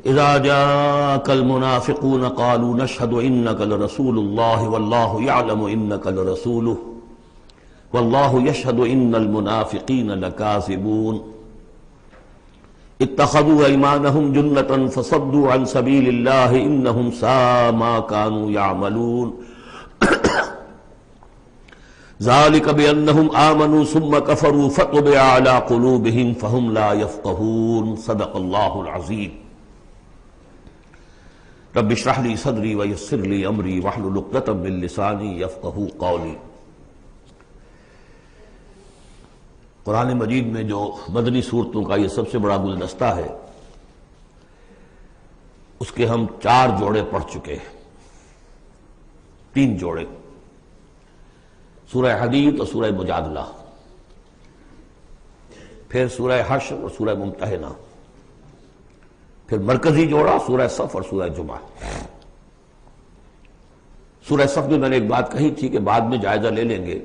اذا جاءك المنافقون قالوا نشهد انك لرسول الله والله يعلم انك لرسوله والله يشهد ان المنافقين لكاذبون اتخذوا ايمانهم جنة فصدوا عن سبيل الله انهم ساء ما كانوا يعملون ذلك بانهم آمنوا ثم كفروا فطبع على قلوبهم فهم لا يفقهون صدق الله العظيم رب اشرح لي صدري ويسر لي امري واحلل عقدة من لساني يفقهوا قولي۔ قرآن مجید میں جو مدنی صورتوں کا یہ سب سے بڑا گلدستہ ہے، اس کے ہم 4 جوڑے پڑھ چکے ہیں، 3 جوڑے، سورہ حدید اور سورہ مجادلہ، پھر سورہ حشر اور سورہ ممتحنہ، پھر مرکزی جوڑا سورہ صف اور سورہ جمعہ۔ سورہ صف میں نے ایک بات کہی تھی کہ بعد میں جائزہ لے لیں گے،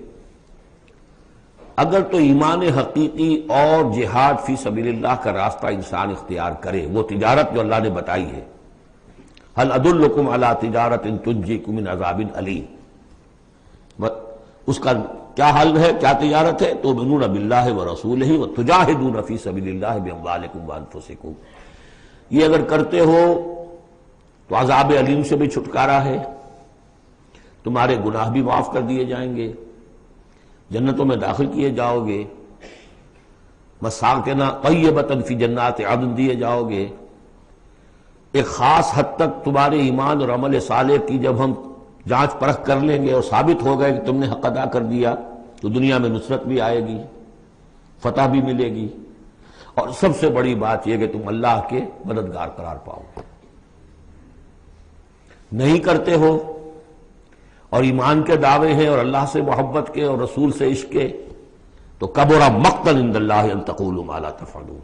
اگر تو ایمان حقیقی اور جہاد فی سبیل اللہ کا راستہ انسان اختیار کرے، وہ تجارت جو اللہ نے بتائی ہے، هل ادلکم علی تجارت تنجیکم من عذاب علیم، اس کا کیا حل ہے، کیا تجارت ہے؟ تؤمنون باللہ ورسولہ وتجاہدون فی سبیل اللہ باموالکم وانفسکم، یہ اگر کرتے ہو تو عذاب علیم سے بھی چھٹکارا ہے، تمہارے گناہ بھی معاف کر دیے جائیں گے، جنتوں میں داخل کیے جاؤ گے، مساکن طیبۃ فی جنات عدن دیے جاؤ گے۔ ایک خاص حد تک تمہارے ایمان اور عمل صالح کی جب ہم جانچ پرکھ کر لیں گے اور ثابت ہو گئے کہ تم نے حق ادا کر دیا، تو دنیا میں نصرت بھی آئے گی، فتح بھی ملے گی، اور سب سے بڑی بات یہ کہ تم اللہ کے مددگار قرار پاؤ گے۔ نہیں کرتے ہو اور ایمان کے دعوے ہیں اور اللہ سے محبت کے اور رسول سے عشق کے، تو کبر مقتا عند اللہ ان تقولوا ما لا تفعلون،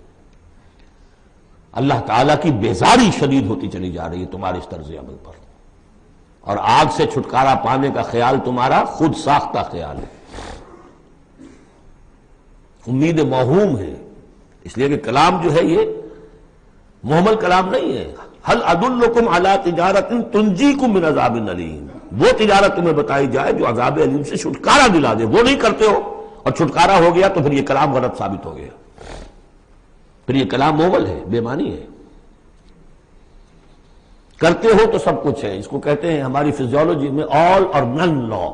اللہ تعالیٰ کی بیزاری شدید ہوتی چلی جا رہی ہے تمہارے اس طرز عمل پر، اور آگ سے چھٹکارا پانے کا خیال تمہارا خود ساختہ خیال ہے، امید موہوم ہے، اس لیے کہ کلام جو ہے یہ محمل کلام نہیں ہے۔ هل ادلکم علی تجارت تنجیکم من عذاب علیم، وہ تجارت تمہیں بتائی جائے جو عذاب علیم سے چھٹکارا دلا دے، وہ نہیں کرتے ہو اور چھٹکارا ہو گیا تو پھر یہ کلام غلط ثابت ہو گیا، پھر یہ کلام محمل ہے، بے معنی ہے۔ کرتے ہو تو سب کچھ ہے، اس کو کہتے ہیں ہماری فزیولوجی میں آل اور نن لا،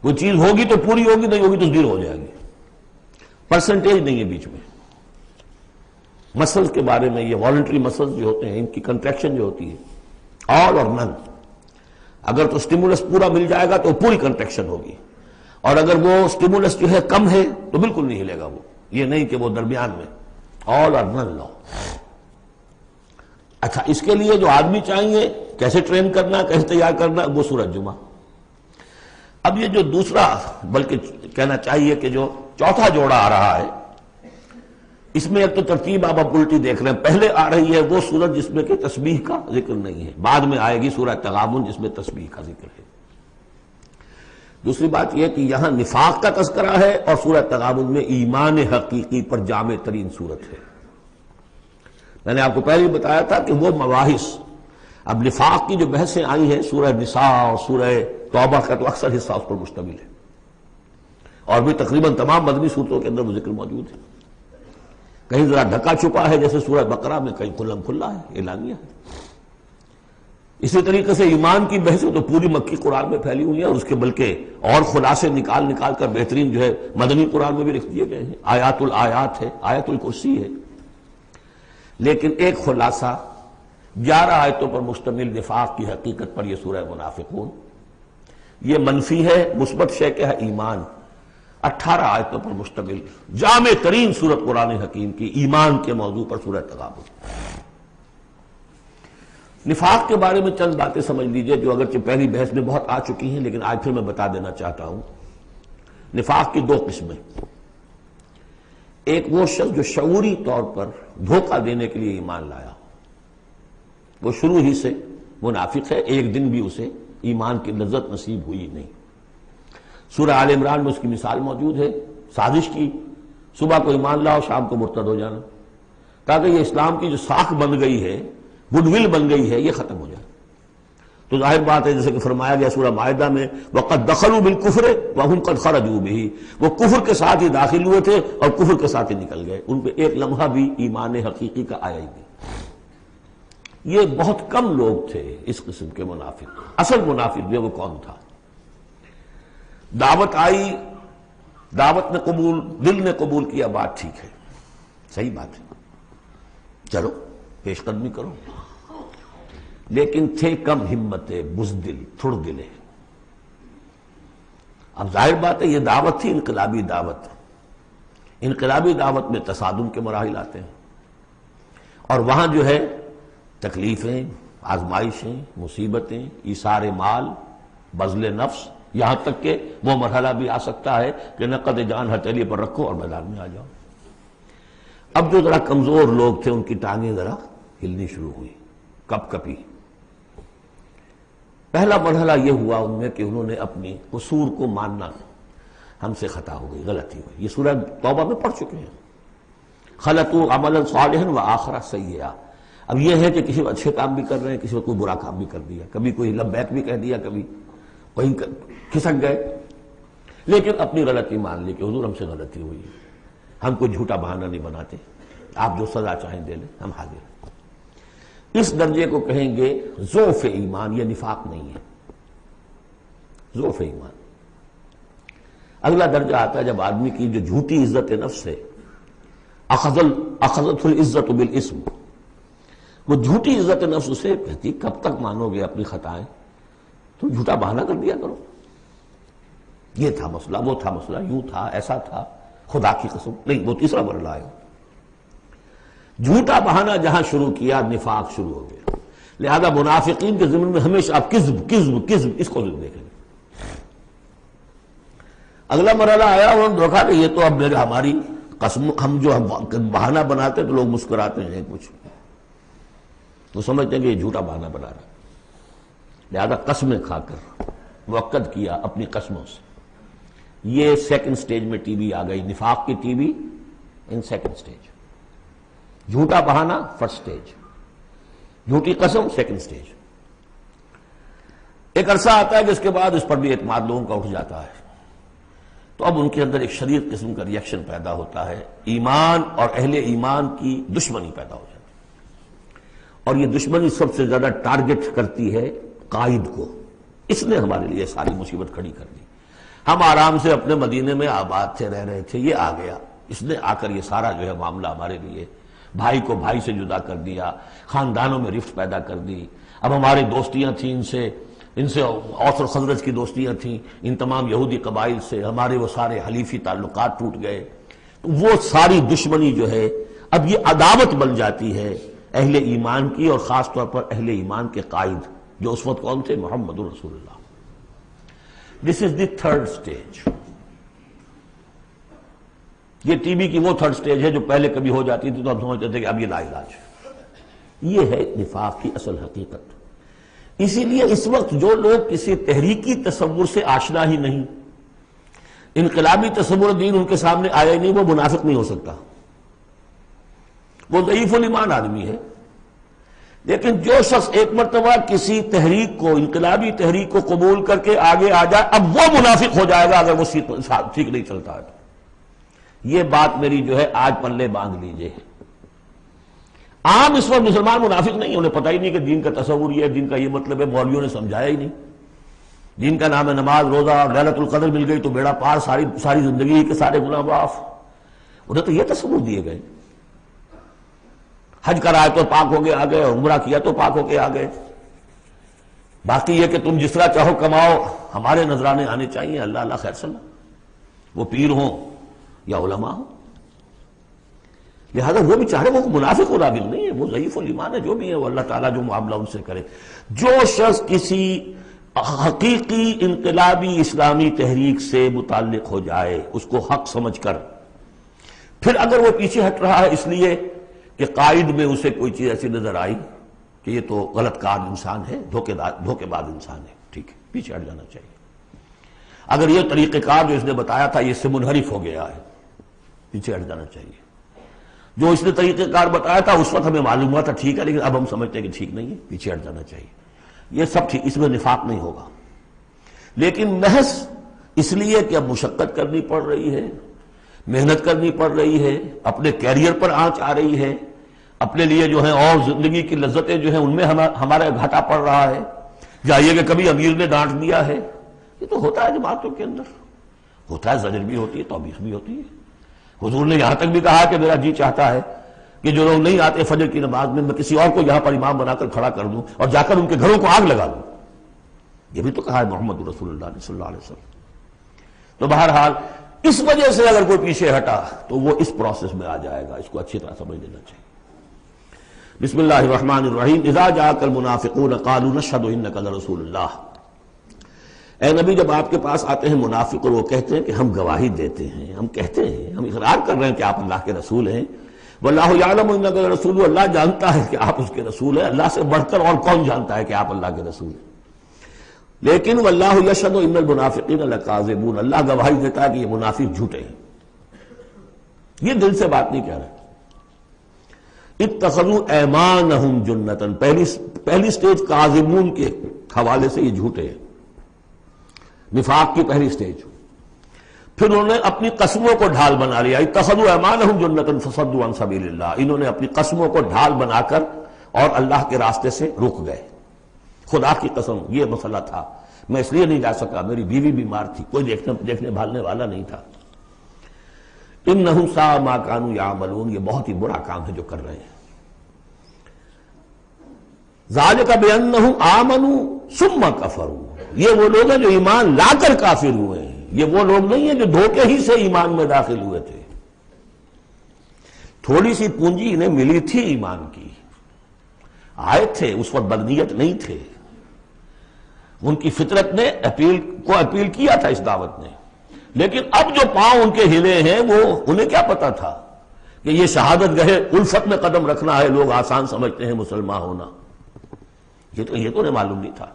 وہ چیز ہوگی تو پوری ہوگی، نہیں ہوگی تو زیرو ہو جائے گی، پرسنٹیج نہیں ہے بیچ میں۔ مسلز کے بارے میں، یہ والنٹری مسلز جو ہوتے ہیں، ان کی کنٹریکشن جو ہوتی ہے آل اور نن، اگر تو سٹیمولس پورا مل جائے گا تو پوری کنٹریکشن ہوگی، اور اگر وہ سٹیمولس جو ہے کم ہے تو بالکل نہیں ہلے گا وہ، یہ نہیں کہ وہ درمیان میں، آل اور نن لا۔ اچھا، اس کے لیے جو آدمی چاہیے کیسے ٹرین کرنا، کیسے تیار کرنا، وہ سورۃ جمعہ۔ اب یہ جو دوسرا، بلکہ کہنا چاہیے کہ جو چوتھا جوڑا آ رہا ہے، اس میں ایک تو ترتیب آپ الٹی دیکھ رہے ہیں، پہلے آ رہی ہے وہ سورت جس میں کہ تسبیح کا ذکر نہیں ہے، بعد میں آئے گی سورہ تغابن جس میں تسبیح کا ذکر ہے۔ دوسری بات یہ کہ یہاں نفاق کا تذکرہ ہے، اور سورہ تغابن میں ایمان حقیقی پر جامع ترین سورت ہے۔ میں نے آپ کو پہلے ہی بتایا تھا کہ وہ مباحث، اب نفاق کی جو بحثیں آئی ہیں سورہ نساء اور سورہ توبہ کا تو اکثر حصہ اس پر مشتمل ہے، اور بھی تقریباً تمام مدنی صورتوں کے اندر وہ ذکر موجود ہے، کہیں ذرا ڈھکا چھپا ہے جیسے سورہ بقرہ میں، کہیں کھلم کھلا ہے، اعلانیہ ہے۔ اسی طریقے سے ایمان کی بحثیں تو پوری مکی قرآن میں پھیلی ہوئی ہیں، اور اس کے بلکہ اور خلاصے نکال کر بہترین جو ہے مدنی قرآن میں بھی لکھ دیے گئے ہیں، آیات الآیات ہے، آیت الکرسی ہے۔ لیکن ایک خلاصہ 11 آیتوں پر مشتمل نفاق کی حقیقت پر یہ سورہ منافقون، یہ منفی ہے، مثبت شے کہ ہے ایمان، 18 آیتوں پر مشتمل جامع ترین سورت قرآن حکیم کی ایمان کے موضوع پر سورہ تغابن۔ نفاق کے بارے میں چند باتیں سمجھ لیجئے جو اگرچہ پہلی بحث میں بہت آ چکی ہیں، لیکن آج پھر میں بتا دینا چاہتا ہوں۔ نفاق کی 2 قسمیں، ایک وہ شخص جو شعوری طور پر دھوکہ دینے کے لیے ایمان لایا، وہ شروع ہی سے منافق ہے، ایک دن بھی اسے ایمان کی لذت نصیب ہوئی نہیں۔ سورہ آل عمران میں اس کی مثال موجود ہے، سازش کی، صبح کو ایمان لاؤ شام کو مرتد ہو جانا، تاکہ یہ اسلام کی جو ساکھ بن گئی ہے، گڈ ول بن گئی ہے، یہ ختم ہو جائے۔ تو ظاہر بات ہے جیسے کہ فرمایا گیا سورہ مائدہ میں وَقَدْ دَخَلُوا بِالْكُفْرِ وَهُمْ قَدْ خَرَجُوا بِهِ، وہ کفر کے ساتھ ہی داخل ہوئے تھے اور کفر کے ساتھ ہی نکل گئے، ان پہ ایک لمحہ بھی ایمان حقیقی کا آیا ہی نہیں۔ یہ بہت کم لوگ تھے اس قسم کے منافق۔ اصل منافق جو وہ کون تھا؟ دعوت آئی، دعوت نے قبول، دل نے قبول کیا، بات ٹھیک ہے، صحیح بات ہے، چلو پیش قدمی کرو، لیکن تھے کم ہمت، بزدل، تھڑ دلے۔ اب ظاہر بات ہے یہ دعوت تھی انقلابی دعوت، انقلابی دعوت میں تصادم کے مراحل آتے ہیں، اور وہاں جو ہے تکلیفیں، آزمائشیں، مصیبتیں، ایثار مال، بذل نفس، یہاں تک کہ وہ مرحلہ بھی آ سکتا ہے کہ نقد جان ہتھیلی پر رکھو اور میدان میں آ جاؤ۔ اب جو ذرا کمزور لوگ تھے ان کی ٹانگیں ذرا ہلنی شروع ہوئی، کپ کپی۔ پہلا مرحلہ یہ ہوا ان میں کہ انہوں نے اپنی قصور کو ماننا، ہم سے خطا ہو گئی، غلطی ہوئی۔ یہ سورہ توبہ میں پڑھ چکے ہیں، خلطوا عملا صالحا وآخر سیئا۔ اب یہ ہے کہ کسی وقت اچھے کام بھی کر رہے ہیں، کسی وقت کوئی برا کام بھی کر دیا، کبھی کوئی لبیک بھی کہہ دیا، کبھی کہیں کھسک گئے، لیکن اپنی غلطی مان لی کہ حضور ہم سے غلطی ہوئی، ہم کوئی جھوٹا بہانہ نہیں بناتے، آپ جو سزا چاہیں دے لیں، ہم حاضر ہیں۔ اس درجے کو کہیں گے ضعف ایمان، یہ نفاق نہیں ہے، ضعف ایمان۔ اگلا درجہ آتا ہے جب آدمی کی جو جھوٹی عزت نفس ہے، اخذت العزت بالاسم، وہ جھوٹی عزت نفس اسے کہتی کب تک مانو گے اپنی خطائیں، تم جھوٹا بہانہ کر دیا کرو، یہ تھا مسئلہ، وہ تھا مسئلہ، یوں تھا، ایسا تھا، خدا کی قسم نہیں، وہ تیسرا مرحلہ ہے۔ جھوٹا بہانہ جہاں شروع کیا نفاق شروع ہو گیا۔ لہذا منافقین کے ضمن میں ہمیشہ آپ کذب کذب کذب اس کو دیکھیں گے۔ اگلا مرحلہ آیا، انہوں نے دیکھا کہ یہ تو اب ہماری قسم، ہم جو بہانہ بناتے تو لوگ مسکراتے ہیں، کچھ وہ سمجھتے ہیں کہ یہ جھوٹا بہانہ بنا رہا ہے، لہذا قسمیں کھا کر موقد کیا اپنی قسموں سے۔ یہ سیکنڈ سٹیج میں ٹی وی آ گئی، نفاق کی T V in second stage, جھوٹا بہانہ فرسٹ سٹیج، جھوٹی قسم سیکنڈ سٹیج۔ ایک عرصہ آتا ہے کہ اس کے بعد اس پر بھی اعتماد لوگوں کا اٹھ جاتا ہے، تو اب ان کے اندر ایک شدید قسم کا ریئیکشن پیدا ہوتا ہے، ایمان اور اہل ایمان کی دشمنی پیدا ہو جاتی ہے، اور یہ دشمنی سب سے زیادہ ٹارگٹ کرتی ہے قائد کو۔ اس نے ہمارے لیے ساری مصیبت کھڑی کر دی، ہم آرام سے اپنے مدینے میں آباد تھے، رہ رہے تھے، یہ آ گیا، اس نے آ کر یہ سارا جو ہے معاملہ ہمارے لیے، بھائی کو بھائی سے جدا کر دیا، خاندانوں میں رفت پیدا کر دی۔ اب ہماری دوستیاں تھیں ان سے اوس اور خزرج کی دوستیاں تھیں، ان تمام یہودی قبائل سے ہمارے وہ سارے حلیفی تعلقات ٹوٹ گئے، تو وہ ساری دشمنی جو ہے اب یہ عداوت بن جاتی ہے اہل ایمان کی، اور خاص طور پر اہل ایمان کے قائد جو اس وقت کون تھے؟ محمد رسول اللہ۔ دس از دی تھرڈ سٹیج۔ یہ ٹی بی کی وہ تھرڈ سٹیج ہے جو پہلے کبھی ہو جاتی تھی تو ہم سمجھتے تھے کہ اب یہ لا علاج۔ یہ ہے نفاق کی اصل حقیقت۔ اسی لیے اس وقت جو لوگ کسی تحریکی تصور سے آشنا ہی نہیں، انقلابی تصور دین ان کے سامنے آیا ہی نہیں، وہ منافق نہیں ہو سکتا، وہ ضعیف الایمان آدمی ہے۔ لیکن جو شخص ایک مرتبہ کسی تحریک کو، انقلابی تحریک کو قبول کر کے آگے آ جائے، اب وہ منافق ہو جائے گا اگر وہ ٹھیک نہیں چلتا ہے۔ یہ بات میری جو ہے آج پلے باندھ لیجئے۔ عام اس وقت مسلمان منافق نہیں، انہیں پتہ ہی نہیں کہ دین کا تصور یہ ہے، دین کا یہ مطلب ہے، مولویوں نے سمجھایا ہی نہیں۔ دین کا نام ہے نماز، روزہ، اور لیلۃ القدر مل گئی تو بیڑا پار، ساری زندگی کے سارے گناہ معاف۔ انہیں تو یہ تصور دیے گئے، حج کرائے تو پاک ہو کے آ گئے، عمرہ کیا تو پاک ہو کے آ گئے، باقی یہ کہ تم جس طرح چاہو کماؤ، ہمارے نذرانے آنے چاہیے، اللہ اللہ خیر صلاح، وہ پیر ہوں یا علماء ہوں۔ لہذا وہ بھی چاہے وہ منافق و رابل نہیں ہے، وہ ضعیف الایمان ہے، جو بھی ہے وہ اللہ تعالیٰ جو معاملہ ان سے کرے۔ جو شخص کسی حقیقی انقلابی اسلامی تحریک سے متعلق ہو جائے، اس کو حق سمجھ کر، پھر اگر وہ پیچھے ہٹ رہا ہے اس لیے کہ قائد میں اسے کوئی چیز ایسی نظر آئی کہ یہ تو غلط کار انسان ہے، دھوکے باز انسان ہے، ٹھیک ہے، پیچھے ہٹ جانا چاہیے۔ اگر یہ طریقہ کار جو اس نے بتایا تھا یہ اس سے منحرف ہو گیا ہے، پیچھے ہٹ جانا چاہیے۔ جو اس نے طریقہ کار بتایا تھا اس وقت ہمیں معلوم ہوا تھا ٹھیک ہے، لیکن اب ہم سمجھتے ہیں کہ ٹھیک نہیں ہے، پیچھے ہٹ جانا چاہیے. یہ سب ٹھیک، اس میں نفاق نہیں ہوگا، لیکن محض اس لیے کہ اب مشقت کرنی پڑ رہی ہے، محنت کرنی پڑ رہی ہے، اپنے کیریئر پر آنچ آ رہی ہے، اپنے لیے جو ہے اور زندگی کی لذتیں جو ہیں ان میں ہمارا گھاٹا پڑ رہا ہے، جائیے کہ کبھی امیر نے ڈانٹ دیا ہے. یہ تو ہوتا ہے جماعتوں کے اندر، ہوتا ہے، زجر بھی ہوتی ہے، توبیخ بھی ہوتی ہے. حضور نے یہاں تک بھی کہا کہ میرا جی چاہتا ہے کہ جو لوگ نہیں آتے فجر کی نماز میں کسی اور کو یہاں پر امام بنا کر کھڑا کر دوں اور جا کر ان کے گھروں کو آگ لگا دوں. یہ بھی تو کہا ہے محمد رسول اللہ صلی اللہ علیہ وسلم. تو بہرحال اس وجہ سے اگر کوئی پیچھے ہٹا تو وہ اس پروسیس میں آ جائے گا، اس کو اچھی طرح سمجھ لینا چاہیے. بسم اللہ الرحمن الرحیم. اذا جاءك المنافقون قالوا نشهد انك لرسول اللہ. اے نبی جب آپ کے پاس آتے ہیں منافق اور وہ کہتے ہیں کہ ہم گواہی دیتے ہیں، ہم کہتے ہیں، ہم اقرار کر رہے ہیں کہ آپ اللہ کے رسول ہیں. واللہ یعلم انک لرسول، اللہ جانتا ہے کہ آپ اس کے رسول ہیں. اللہ سے بڑھ کر اور کون جانتا ہے کہ آپ اللہ کے رسول ہیں. لیکن واللہ یشہد ان المنافقین لکاذبون، اللہ گواہی دیتا ہے کہ یہ منافق جھوٹے ہیں. یہ دل سے بات نہیں کہہ رہے. اتخذوا ایمانہم جنۃ، پہلی سٹیج کاذبون کے حوالے سے یہ جھوٹے ہیں، نفاق کی پہلی سٹیج. پھر انہوں نے اپنی قسموں کو ڈھال بنا لیا. اتخذوا ایمانہم جنۃ فصدوا عن سبیل اللہ، انہوں نے اپنی قسموں کو ڈھال بنا کر اور اللہ کے راستے سے رک گئے. خدا کی قسم یہ مسئلہ تھا، میں اس لیے نہیں جا سکا، میری بیوی بیمار تھی، کوئی دیکھنے بھالنے والا نہیں تھا. انہم ساء ما کانوا یعملون، یہ بہت ہی برا کام ہے جو کر رہے ہیں. ذالک بانہم آمنوا ثم کفروا، یہ وہ لوگ ہیں جو ایمان لا کر کافر ہوئے ہیں، یہ وہ لوگ نہیں ہیں جو دھوکے ہی سے ایمان میں داخل ہوئے تھے. تھوڑی سی پونجی انہیں ملی تھی ایمان کی، آئے تھے، اس وقت بدنیت نہیں تھے، ان کی فطرت نے اپیل کیا تھا اس دعوت نے. لیکن اب جو پاؤں ان کے ہلے ہیں وہ انہیں کیا پتا تھا کہ یہ شہادت گاہ الفت میں قدم رکھنا ہے، لوگ آسان سمجھتے ہیں مسلمان ہونا. یہ تو انہیں معلوم نہیں تھا.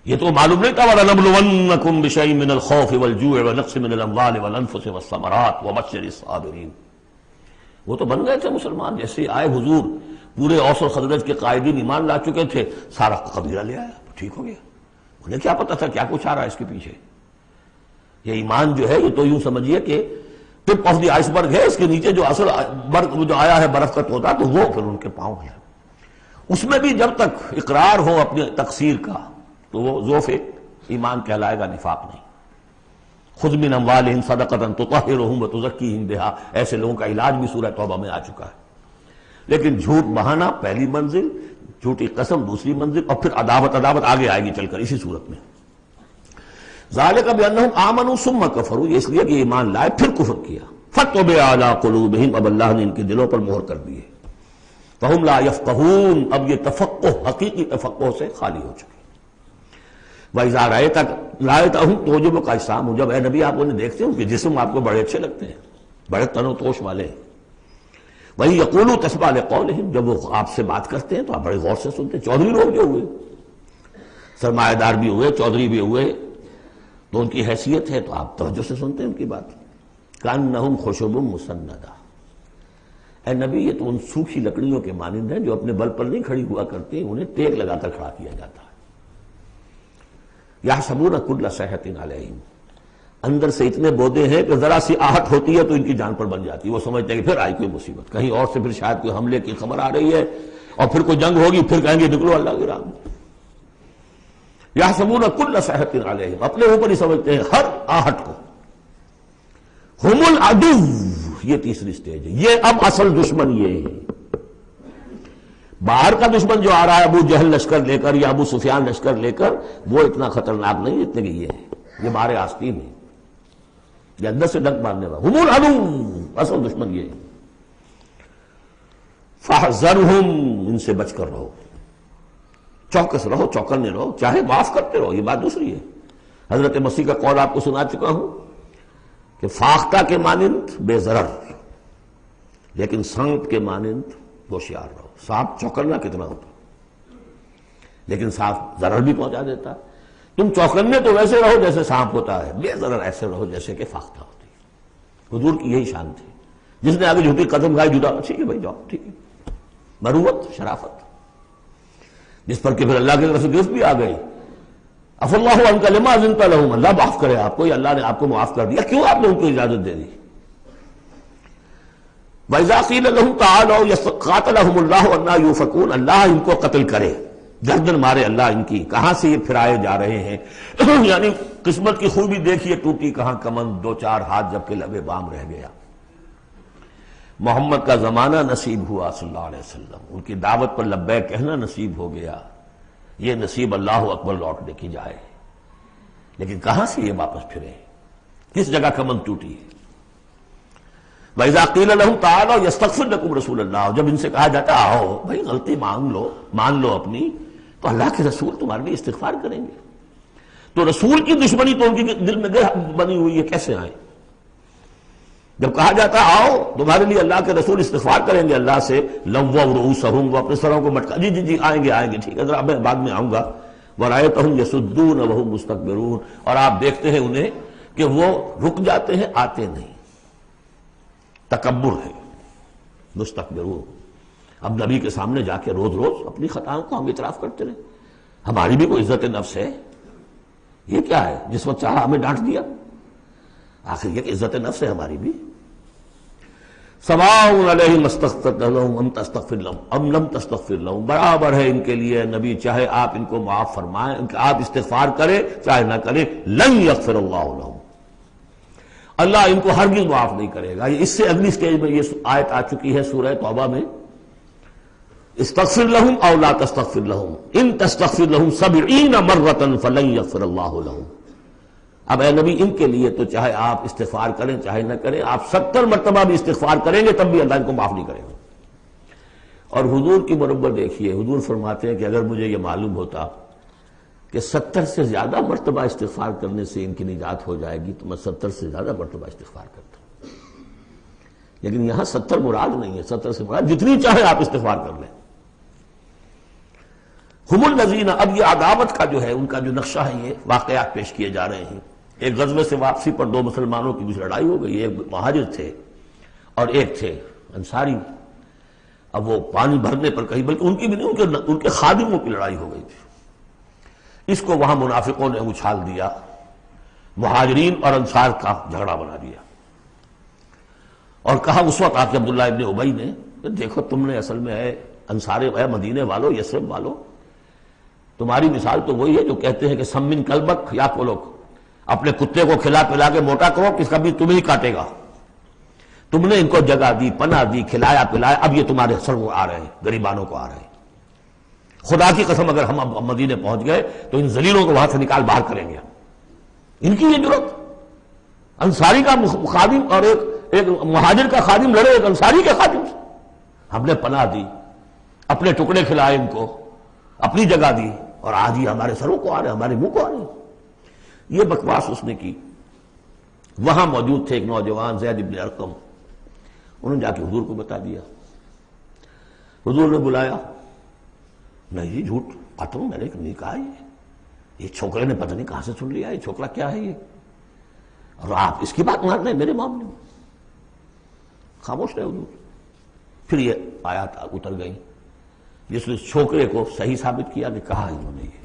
یہ تو معلوم نہیں تھا وَلَنَبْلُوَنَّكُمْ بِشَيْءٍ مِّنَ الْخَوْفِ وَالْجُوعِ وَنَقْصٍ مِّنَ الْأَمْوَالِ وَالْأَنفُسِ وَالثَّمَرَاتِ وَبَشِّرِ الصَّابِرِينَ. وہ تو بن گئے تھے مسلمان. جیسے آئے حضور، پورے اوس و خزرج کے قائدین ایمان لا چکے تھے، سارا قبیلہ لے آیا، ٹھیک ہو گیا. انہیں کیا پتا تھا کیا کچھ آ رہا ہے اس کے پیچھے. یہ ایمان جو ہے یہ تو یوں سمجھیے کہ ٹپ آف دی آئس برگ ہے، اس کے نیچے جو اصل برگ جو آیا ہے برف کا تودا، تو وہ پھر ان کے پاؤں ہے. اس میں بھی جب تک اقرار ہو اپنے تقصیر کا تو وہ ذوف ایمان کہلائے گا، نفاق نہیں. خذ من اموالہم صدقۃ تطہرہم وتزکیہم بہا، ایسے لوگوں کا علاج بھی سورہ توبہ میں آ چکا ہے. لیکن جھوٹ بہانا پہلی منزل، جھوٹی قسم دوسری منزل، اور پھر عداوت آگے آئے گی چل کر اسی صورت میں. ذالک بانہم آمنوا ثم کفروا، یہ اس لیے کہ ایمان لائے پھر کفر کیا. فطبع علی قلوبہم، اب اللہ نے ان کے دلوں پر مہر کر دی ہے. فہم لا یفقہون، اب یہ تفقہ حقیقی تفقہ سے خالی ہو چکے. وَإِذَا رَأَيْتَهُمْ تُعْجِبُكَ أَجْسَامُهُمْ، جب اے نبی آپ انہیں دیکھتے ہیں ان کے جسم آپ کو بڑے اچھے لگتے ہیں، بڑے تن و توش والے ہیں. وَإِن يَقُولُوا تَسْمَعْ لِقَوْلِهِمْ، جب وہ آپ سے بات کرتے ہیں تو آپ بڑے غور سے سنتے ہیں. چودھری لوگ جو ہوئے، سرمایہ دار بھی ہوئے، چودھری بھی ہوئے، تو ان کی حیثیت ہے تو آپ توجہ سے سنتے ہیں ان کی بات. کأنہم خشب مسندہ، اے نبی یہ تو ان سوکھی لکڑیوں کے مانند ہیں جو اپنے بل پر نہیں کھڑی ہوا کرتی، انہیں ٹیک لگا کر کھڑا کیا جاتا ہے. یحسبون کل صیحۃ علیہم، اندر سے اتنے بودے ہیں کہ ذرا سی آہٹ ہوتی ہے تو ان کی جان پر بن جاتی ہے. وہ سمجھتے ہیں کہ پھر آئی کوئی مصیبت، کہیں اور سے پھر شاید کوئی حملے کی خبر آ رہی ہے اور پھر کوئی جنگ ہوگی، پھر کہیں گے نکلو اللہ کی راہ میں. یحسبون کل صیحۃ علیہم، اپنے اوپر ہی سمجھتے ہیں ہر آہٹ کو. ہم العدو، یہ تیسری سٹیج ہے. یہ اب اصل دشمن یہ ہے. باہر کا دشمن جو آ رہا ہے ابو جہل لشکر لے کر یا ابو سفیان لشکر لے کر، وہ اتنا خطرناک نہیں جتنے کہ یہ ہے. یہ مارے آستین ہے، یہ اندر سے ڈنک مارنے والا. ہم العدو، اصل دشمن یہ ہے. فاحذرہم، ان سے بچ کر رہو، چوکس رہو، چوکنے رہو، چاہے معاف کرتے رہو. یہ بات دوسری ہے. حضرت مسیح کا قول آپ کو سنا چکا ہوں کہ فاختہ کے مانند بے ضرر، لیکن سانپ کے مانند ہوشیار رہو. سانپ چوکنا کتنا ہوتا، لیکن سانپ ضرر بھی پہنچا دیتا. تم چوکنے تو ویسے رہو جیسے سانپ ہوتا ہے، بے ضرر ایسے رہو جیسے کہ فاختہ ہوتی ہے. حضور کی یہی شان تھی. جس نے آگے جھوٹی قدم کھائی جھوٹا، ٹھیک ہے بھائی جاؤ، ٹھیک ہے، مروت، شرافت، جس پر کہ پھر اللہ کی طرف سے گرفت بھی آ گئی. عفا اللہ عنک لما اذنت لهم، اللہ معاف کرے آپ کو، یا اللہ نے آپ کو معاف کر دیا، کیوں آپ نے ان کو اجازت دے دی. وَإِذَا قِيلَ لَهُمْ تَعَالَوْا قَاتَلَهُمُ اللَّهُ أَنَّىٰ يُؤْفَكُونَ، اللہ ان کو قتل کرے، گردن مارے اللہ ان کی، کہاں سے یہ پھرائے جا رہے ہیں. یعنی قسمت کی خوبی دیکھیے، ٹوٹی کہاں کمند، دو چار ہاتھ جب کہ لبے بام رہ گیا. محمد کا زمانہ نصیب ہوا صلی اللہ علیہ وسلم، ان کی دعوت پر لبیک کہنا نصیب ہو گیا، یہ نصیب اللہ اکبر لوٹنے کی جائے. لیکن کہاں سے یہ واپس پھرے، کس جگہ کمند ٹوٹی ہے. وَإِذَا قِيلَ لَهُمْ تَعَالَوْا يَسْتَغْفِرْ لَكُمْ رَسُولُ اللَّهُ، جب ان سے کہا جاتا ہے آؤ بھائی غلطی مان لو اپنی، تو اللہ کے رسول تمہارے لیے استغفار کریں گے. تو رسول کی دشمنی تو ان کے دل میں بنی ہوئی ہے، کیسے آئیں؟ جب کہا جاتا ہے آؤ تمہارے لیے اللہ کے رسول استغفار کریں گے اللہ سے، لَوَّوْا رُؤُوسَهُمْ، وہ اپنے سروں کو مٹکا، جی آئیں گے ٹھیک ہے ذرا میں بعد میں آؤں گا. وَرَأَيْتَهُمْ يَصُدُّونَ وَهُمْ مُسْتَكْبِرُونَ، اور آپ دیکھتے ہیں انہیں کہ وہ رک جاتے ہیں، آتے نہیں، تکبر ہے، مستکبرون. اب نبی کے سامنے جا کے روز اپنی خطاؤں کو ہم اعتراف کرتے رہے، ہماری بھی کوئی عزت نفس ہے. یہ کیا ہے جس وقت چاہا ہمیں ڈانٹ دیا، آخر یہ کہ عزت نفس ہے ہماری بھی. سواء علیہم استغفرت لہم ام تستغفر لہم ام لم تستغفر لہم، برابر ہے ان کے لیے نبی، چاہے آپ ان کو معاف فرمائیں، آپ استغفار کریں چاہے نہ کریں، لن یغفر اللہ لہم، اللہ ان کو ہرگز معاف نہیں کرے گا. اس سے اگلی سٹیج میں یہ آیت آ چکی ہے سورہ توبہ میں، استغفر لہم او لا تستغفر لہم ان تستغفر لہم 70 مرۃ فلن یغفر اللہ لہم. اب اے نبی ان کے لیے تو چاہے آپ استغفار کریں چاہے نہ کریں، آپ 70 مرتبہ بھی استغفار کریں گے تب بھی اللہ ان کو معاف نہیں کرے گا. اور حضور کی مربت دیکھیے، حضور فرماتے ہیں کہ اگر مجھے یہ معلوم ہوتا کہ 70 سے زیادہ مرتبہ استغفار کرنے سے ان کی نجات ہو جائے گی تو میں 70 سے زیادہ مرتبہ استغفار کرتا ہوں. لیکن یہاں 70 مراد نہیں ہے، 70 سے مراد جتنی چاہے آپ استغفار کر لیں. ہم الذین، اب یہ عداوت کا جو ہے ان کا جو نقشہ ہے، یہ واقعات پیش کیے جا رہے ہیں. ایک غزوے سے واپسی پر دو مسلمانوں کی کچھ لڑائی ہو گئی، ایک مہاجر تھے اور ایک تھے انصاری. اب وہ پانی بھرنے پر کہیں، بلکہ ان کی بھی نہیں، ان کے خادموں کی لڑائی ہو گئی تھی. اس کو وہاں منافقوں نے اچھال دیا، مہاجرین اور انصار کا جھگڑا بنا دیا، اور کہا اس وقت آپ عبداللہ ابن ابی نے کہ دیکھو تم نے اصل میں ہے انصار، اے مدینے والو، یثرب والو، تمہاری مثال تو وہی ہے جو کہتے ہیں کہ سمن کلبک یا کولوک، اپنے کتے کو کھلا پلا کے موٹا کرو کہ کبھی تمہیں ہی کاٹے گا. تم نے ان کو جگہ دی، پناہ دی، کھلایا پلایا، اب یہ تمہارے سر کو آ رہے ہیں، غریبانوں کو آ رہے ہیں. خدا کی قسم اگر ہم اب مدینے پہنچ گئے تو ان ذلیلوں کو وہاں سے نکال باہر کریں گے. ان کی یہ جرت، انصاری کا خادم اور ایک مہاجر کا خادم لڑے ایک انصاری کے خادم سے. ہم نے پناہ دی، اپنے ٹکڑے کھلائے ان کو، اپنی جگہ دی، اور آج ہی ہمارے سروں کو آ رہے ہیں، ہمارے منہ کو آ رہے ہیں. یہ بکواس اس نے کی. وہاں موجود تھے ایک نوجوان زید بن ارقم، انہوں نے جا کے حضور کو بتا دیا. حضور نے بلایا، نہیں جی جھوٹ پتہ میں نے نہیں کہا، یہ چھوکرے نے پتہ نہیں کہاں سے سن لیا، یہ چھوکرا کیا ہے یہ، اور آپ اس کی بات مان رہے ہیں میرے معاملے میں. خاموش رہے حضور. پھر یہ آیات اتر گئی جس نے چھوکرے کو صحیح ثابت کیا کہ کہا انہوں نے یہ.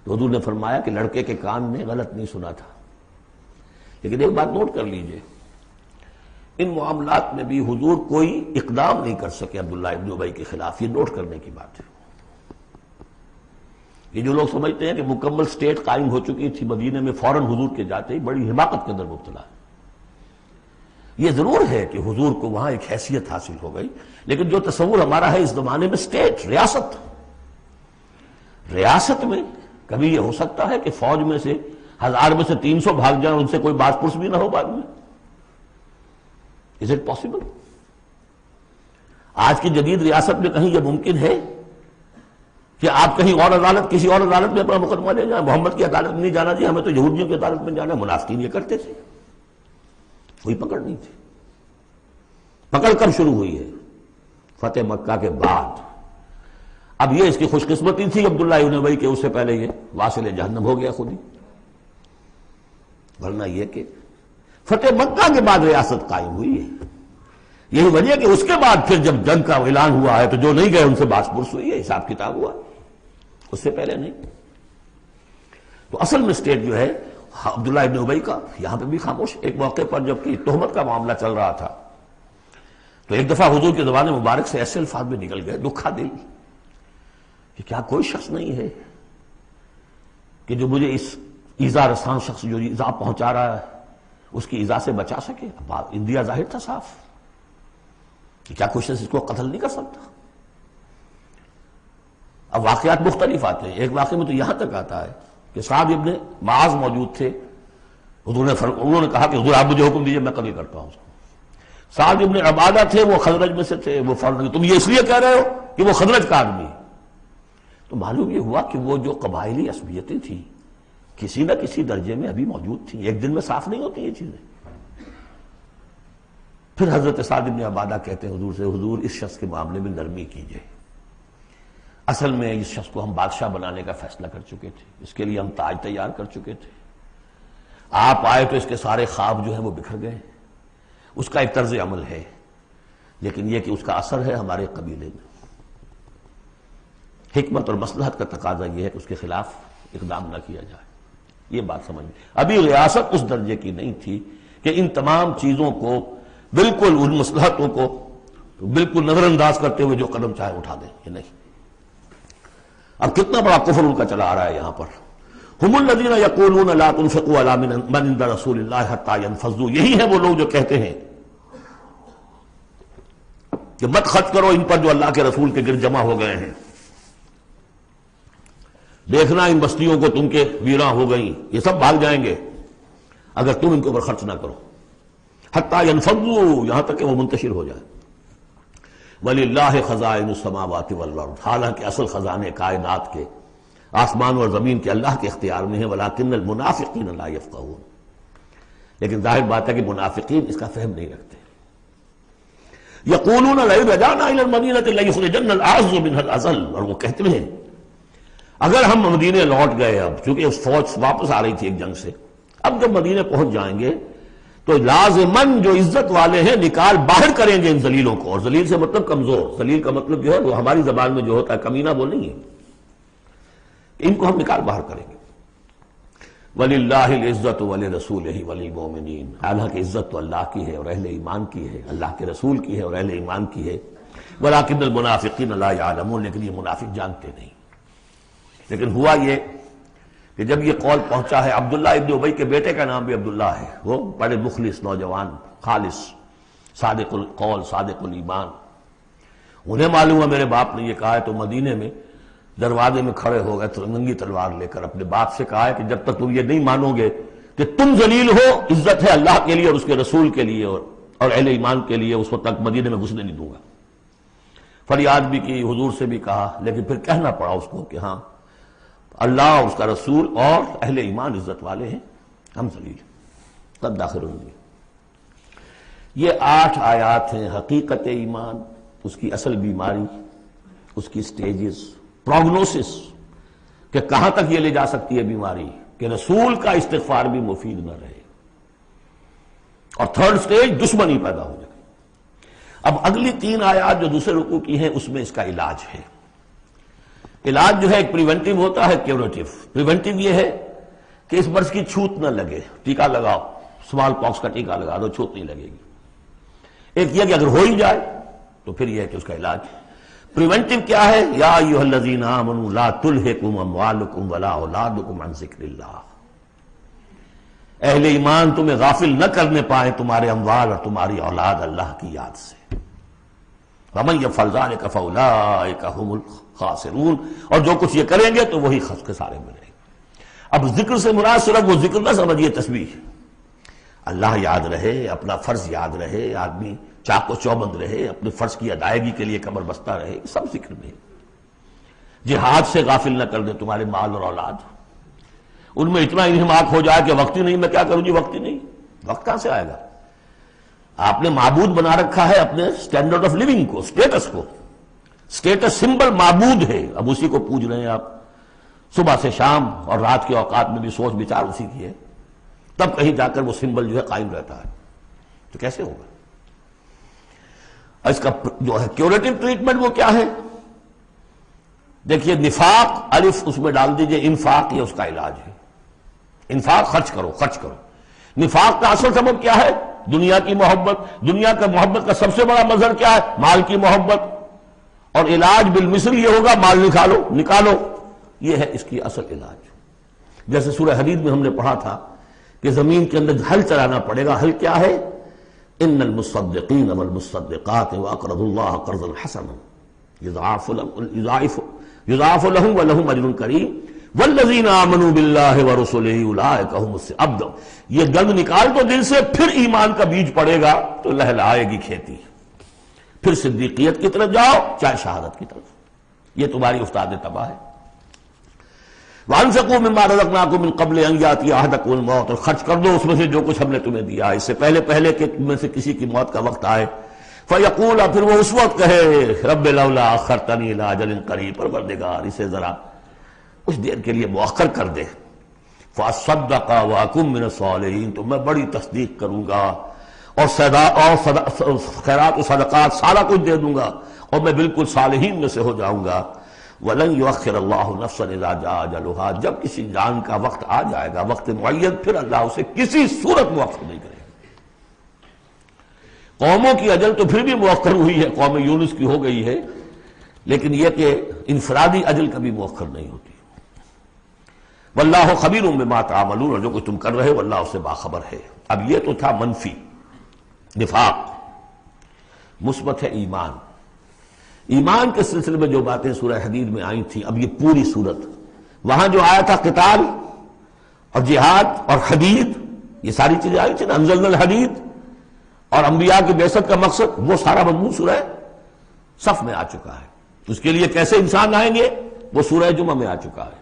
تو حضور نے فرمایا کہ لڑکے کے کان نے غلط نہیں سنا تھا. لیکن ایک بات نوٹ کر لیجئے، ان معاملات میں بھی حضور کوئی اقدام نہیں کر سکے عبداللہ ابن ابی کے خلاف. یہ نوٹ کرنے کی بات ہے. یہ جو لوگ سمجھتے ہیں کہ مکمل سٹیٹ قائم ہو چکی تھی مدینے میں، فوراً حضور کے جاتے ہی بڑی حماقت کے اندر مبتلا ہے. یہ ضرور ہے کہ حضور کو وہاں ایک حیثیت حاصل ہو گئی، لیکن جو تصور ہمارا ہے اس زمانے میں سٹیٹ، ریاست میں کبھی یہ ہو سکتا ہے کہ فوج میں سے 1000 میں سے 300 بھاگ جائیں، ان سے کوئی بات پرس بھی نہ ہو بعد میں. Is it possible؟ آج کی جدید ریاست میں کہیں یہ ممکن ہے کہ آپ کہیں اور عدالت، کسی اور عدالت میں اپنا مقدمہ لے جائیں؟ محمد کی عدالت میں نہیں جانا چاہیے، ہمیں تو یہودیوں کی عدالت میں جانا ہے. منافقین یہ کرتے تھے، کوئی پکڑ نہیں تھی. پکڑ کب شروع ہوئی ہے؟ فتح مکہ کے بعد. اب یہ اس کی خوش قسمتی تھی عبداللہ ابن ابی کہ اس سے پہلے یہ واصل جہنم ہو گیا خود ہی. ورنہ یہ کہ فتح مکہ کے بعد ریاست قائم ہوئی ہے. یہی وجہ کہ اس کے بعد پھر جب جنگ کا اعلان ہوا ہے تو جو نہیں گئے ان سے باس پرس ہوئی ہے، حساب کتاب ہوا، اس سے پہلے نہیں۔ تو اصل میں اسٹیٹ جو ہے عبداللہ ابن ابی کا یہاں پہ بھی خاموش۔ ایک موقع پر جب کہ تہمت کا معاملہ چل رہا تھا تو ایک دفعہ حضور کے زبان مبارک سے ایسے الفاظ میں نکل گئے، دکھا دل، کہ کیا کوئی شخص نہیں ہے کہ جو مجھے اس ایذا رسان شخص جو ایذا پہنچا رہا ہے اس کی ایذا سے بچا سکے۔ اب انڈیا ظاہر تھا صاف کہ کیا کوئی شخص اس کو قتل نہیں کر سکتا۔ اب واقعات مختلف آتے ہیں، ایک واقعے میں تو یہاں تک آتا ہے کہ سعد ابن معاذ موجود تھے، حضور نے انہوں نے کہا کہ حضور آپ مجھے حکم دیجئے میں قتل کرتا ہوں۔ سعد ابن عبادہ تھے، وہ خزرج میں سے تھے، وہ فوراً تم یہ اس لیے کہہ رہے ہو کہ وہ خزرج کا آدمی ہے۔ تو معلوم یہ ہوا کہ وہ جو قبائلی عصبیتیں تھیں کسی نہ کسی درجے میں ابھی موجود تھیں، ایک دن میں صاف نہیں ہوتی یہ چیزیں۔ پھر حضرت سعد ابن عبادہ کہتے ہیں حضور سے، حضور اس شخص کے معاملے میں نرمی کیجئے، اصل میں اس شخص کو ہم بادشاہ بنانے کا فیصلہ کر چکے تھے، اس کے لیے ہم تاج تیار کر چکے تھے، آپ آئے تو اس کے سارے خواب جو ہیں وہ بکھر گئے، اس کا ایک طرز عمل ہے لیکن یہ کہ اس کا اثر ہے ہمارے قبیلے میں۔ حکمت اور مصلحت کا تقاضا یہ ہے کہ اس کے خلاف اقدام نہ کیا جائے، یہ بات سمجھ۔ ابھی ریاست اس درجے کی نہیں تھی کہ ان تمام چیزوں کو بالکل ان مصلحتوں کو بالکل نظر انداز کرتے ہوئے جو قدم چاہے اٹھا دیں، یہ نہیں۔ اب کتنا بڑا کفر ان کا چلا آ رہا ہے یہاں پر۔ ہم الذین یقولون لا تنفقوا علی من عند رسول اللہ حتی ینفضوا، یہی ہیں وہ لوگ جو کہتے ہیں کہ مت خرچ کرو ان پر جو اللہ کے رسول کے گرد جمع ہو گئے ہیں، دیکھنا ان بستیوں کو تم کے ویراں ہو گئیں، یہ سب بھاگ جائیں گے اگر تم ان کے اوپر خرچ نہ کرو، حتی ینفضوا، یہاں تک کہ وہ منتشر ہو جائے۔ وَلِلَّهِ خَزَائِنُ السَّمَاوَاتِ وَالْأَرْضِ، حالانکہ اصل خزانے کائنات کے آسمان اور زمین کے اللہ کے اختیار میں ہیں، وَلَٰكِنَّ الْمُنَافِقِينَ لَا يَفْقَهُونَ، لیکن ظاہر بات ہے کہ منافقین اس کا فہم نہیں رکھتے۔ يَقُولُونَ لَئِن رَجَعْنَا إِلَى الْمَدِينَةِ لَيُخْرِجَنَّ الْأَعَزُّ مِنْهَا الْأَذَلَّ، اور وہ کہتے ہیں اگر ہم مدینے لوٹ گئے، اب چونکہ فوج واپس آ رہی تھی ایک جنگ سے، اب جب مدینے پہنچ جائیں گے تو لازماً جو عزت والے ہیں نکال باہر کریں گے ان ذلیلوں کو، اور ذلیل سے مطلب کمزور، ذلیل کا مطلب جو ہے وہ ہماری زبان میں جو ہوتا ہے کمینہ وہ نہیں ہے، ان کو ہم نکال باہر کریں گے۔ وَلِلَّهِ الْعِزَّةُ وَلِرَسُولِهِ وَلِلْمُؤْمِنِينَ، حالانکہ عزت تو اللہ کی ہے اور اہل ایمان کی ہے، اللہ کے رسول کی ہے اور اہل ایمان کی ہے۔ وَلَٰكِنَّ الْمُنَافِقِينَ لَا يَعْلَمُونَ، لیکن یہ منافق جانتے نہیں۔ لیکن ہوا یہ کہ جب یہ قول پہنچا ہے، عبداللہ ابن ابی کے بیٹے کا نام بھی عبداللہ ہے، وہ بڑے مخلص نوجوان، خالص، صادق القول، صادق الایمان، انہیں معلوم ہے میرے باپ نے یہ کہا ہے، تو مدینے میں دروازے میں کھڑے ہو گئے ننگی تلوار لے کر، اپنے باپ سے کہا ہے کہ جب تک تم یہ نہیں مانو گے کہ تم ذلیل ہو، عزت ہے اللہ کے لیے اور اس کے رسول کے لیے اور اہل ایمان کے لیے، اس وقت تک مدینے میں گھسنے نہیں دوں گا۔ فریاد بھی کی، حضور سے بھی کہا، لیکن پھر کہنا پڑا اس کو کہ ہاں اللہ اور اس کا رسول اور اہل ایمان عزت والے ہیں، ہم ذلیل ہیں۔ تب داخل ہوئے۔ یہ 8 آیات ہیں حقیقت ایمان، اس کی اصل بیماری، اس کی سٹیجز، پروگنوسس کہ کہاں تک یہ لے جا سکتی ہے بیماری کہ رسول کا استغفار بھی مفید نہ رہے، اور 3rd سٹیج دشمنی پیدا ہو جائے۔ اب اگلی 3 آیات جو دوسرے رکوع کی ہیں اس میں اس کا علاج ہے۔ علاج جو ہے ایک پریونٹیو ہوتا ہے، کیوریٹیو۔ پریونٹیو یہ ہے کہ اس مرض کی چھوت نہ لگے، ٹیکہ لگاؤ، اسمال پاکس کا ٹیکہ لگا دو، چھوت نہیں لگے گی۔ ایک یہ کہ اگر ہو ہی جائے تو پھر یہ ہے کہ اس کا علاج۔ پریونٹیو کیا ہے؟ یا ایھا الذین آمنوا لا تلھکم اموالکم ولا اولادکم عن ذکر اللہ، اہل ایمان تمہیں غافل نہ کرنے پائے تمہارے اموال اور تمہاری اولاد اللہ کی یاد سے۔ وَمَن يَفْعَلْ ذَلِكَ فَأُولَٰئِكَ هُمُ الْخَاسِرُونَ، اور جو کچھ یہ کریں گے تو وہی خسارے میں رہیں گے۔ اب ذکر سے مراد صرف وہ ذکر نہ سمجھیے تسبیح، اللہ یاد رہے، اپنا فرض یاد رہے، آدمی چاق و چوبند رہے، اپنے فرض کی ادائیگی کے لیے کمر بستہ رہے، سب ذکر میں۔ جہاد سے غافل نہ کر دیں تمہارے مال اور اولاد، ان میں اتنا انہماک ہو جائے کہ وقت ہی نہیں، میں کیا کروں جی، وقت ہی نہیں۔ وقت کہاں سے آئے گا؟ آپ نے معبود بنا رکھا ہے اپنے سٹینڈرڈ آف لیونگ کو، سٹیٹس کو، سٹیٹس سمبل معبود ہے، اب اسی کو پوج رہے ہیں آپ صبح سے شام، اور رات کے اوقات میں بھی سوچ بچار اسی کی ہے، تب کہیں جا کر وہ سمبل جو ہے قائم رہتا ہے، تو کیسے ہوگا؟ اس کا جو ہے کیوریٹو ٹریٹمنٹ وہ کیا ہے؟ دیکھیے نفاق الف اس میں ڈال دیجئے، انفاق یہ اس کا علاج ہے۔ انفاق خرچ کرو، خرچ کرو۔ نفاق کا اصل سبب کیا ہے؟ دنیا کی محبت۔ دنیا کا محبت کا سب سے بڑا مظہر کیا ہے؟ مال کی محبت۔ اور علاج بالمثل یہ ہوگا مال نکالو، یہ ہے اس کی اصل علاج۔ جیسے سورہ حدید میں ہم نے پڑھا تھا کہ زمین کے اندر ہل چلانا پڑے گا۔ ہل کیا ہے؟ ان المصدقین والمصدقات واقرضوا اللہ قرضا حسنا یضاعف لهم ولهم اجر کریم والذین آمنوا باللہ ورسلہ اولئک هم اب یہ گند نکال دو دل سے، پھر ایمان کا بیج پڑے گا تو لہلائے گی کھیتی، پھر صدیقیت کی طرف جاؤ چاہے شہادت کی طرف۔ یہ تمہاری افتاد تباہ ہے۔ وَأَنفِقُوا مِمَّا رَزَقْنَاكُم مِّن قَبْلِ أَن يَأْتِيَ أَحَدَكُمُ الْمَوْتُ، اور خرچ کر دو اس میں سے جو کچھ ہم نے تمہیں دیا ہے، اس سے پہلے کہ تم میں سے کسی کی موت کا وقت آئے۔ فَيَقُولَ، پھر وہ اس وقت کہے رب لولا أَخَّرْتَنِي إِلَىٰ أَجَلٍ قَرِيبٍ، پروردگار اسے ذرا کچھ دیر کے لیے مؤخر کر دے۔ فَأَصَّدَّقَ وَأَكُن مِّنَ الصَّالِحِينَ، تو میں بڑی تصدیق کروں گا اور خیرات و صدقات سارا کچھ دے دوں گا، اور میں بالکل صالحین میں سے ہو جاؤں گا۔ وَلَن يُؤَخِّرَ اللَّهُ نَفْسًا إِذَا جَاءَ أَجَلُهَا، جب کسی جان کا وقت آ جائے گا، وقت معین، پھر اللہ اسے کسی صورت مؤخر نہیں کرے گا۔ قوموں کی اجل تو پھر بھی مؤخر ہوئی ہے، قوم یونس کی ہو گئی ہے، لیکن یہ کہ انفرادی اجل کبھی مؤخر نہیں ہوتی۔ وَاللَّهُ خَبِيرٌ بِمَا تَعْمَلُونَ، اور جو کچھ تم کر رہے ہو اللہ اس سے باخبر ہے۔ اب یہ تو تھا منفی نفاق، مثبت ہے ایمان۔ ایمان کے سلسلے میں جو باتیں سورہ حدید میں آئی تھیں، اب یہ پوری صورت، وہاں جو آیا تھا قتال اور جہاد اور حدید، یہ ساری چیزیں آئی تھیں نا، انزلنا الحدید، اور انبیاء کی بعثت کا مقصد، وہ سارا مضمون سورہ صف میں آ چکا ہے۔ اس کے لیے کیسے انسان آئیں گے وہ سورہ جمعہ میں آ چکا ہے۔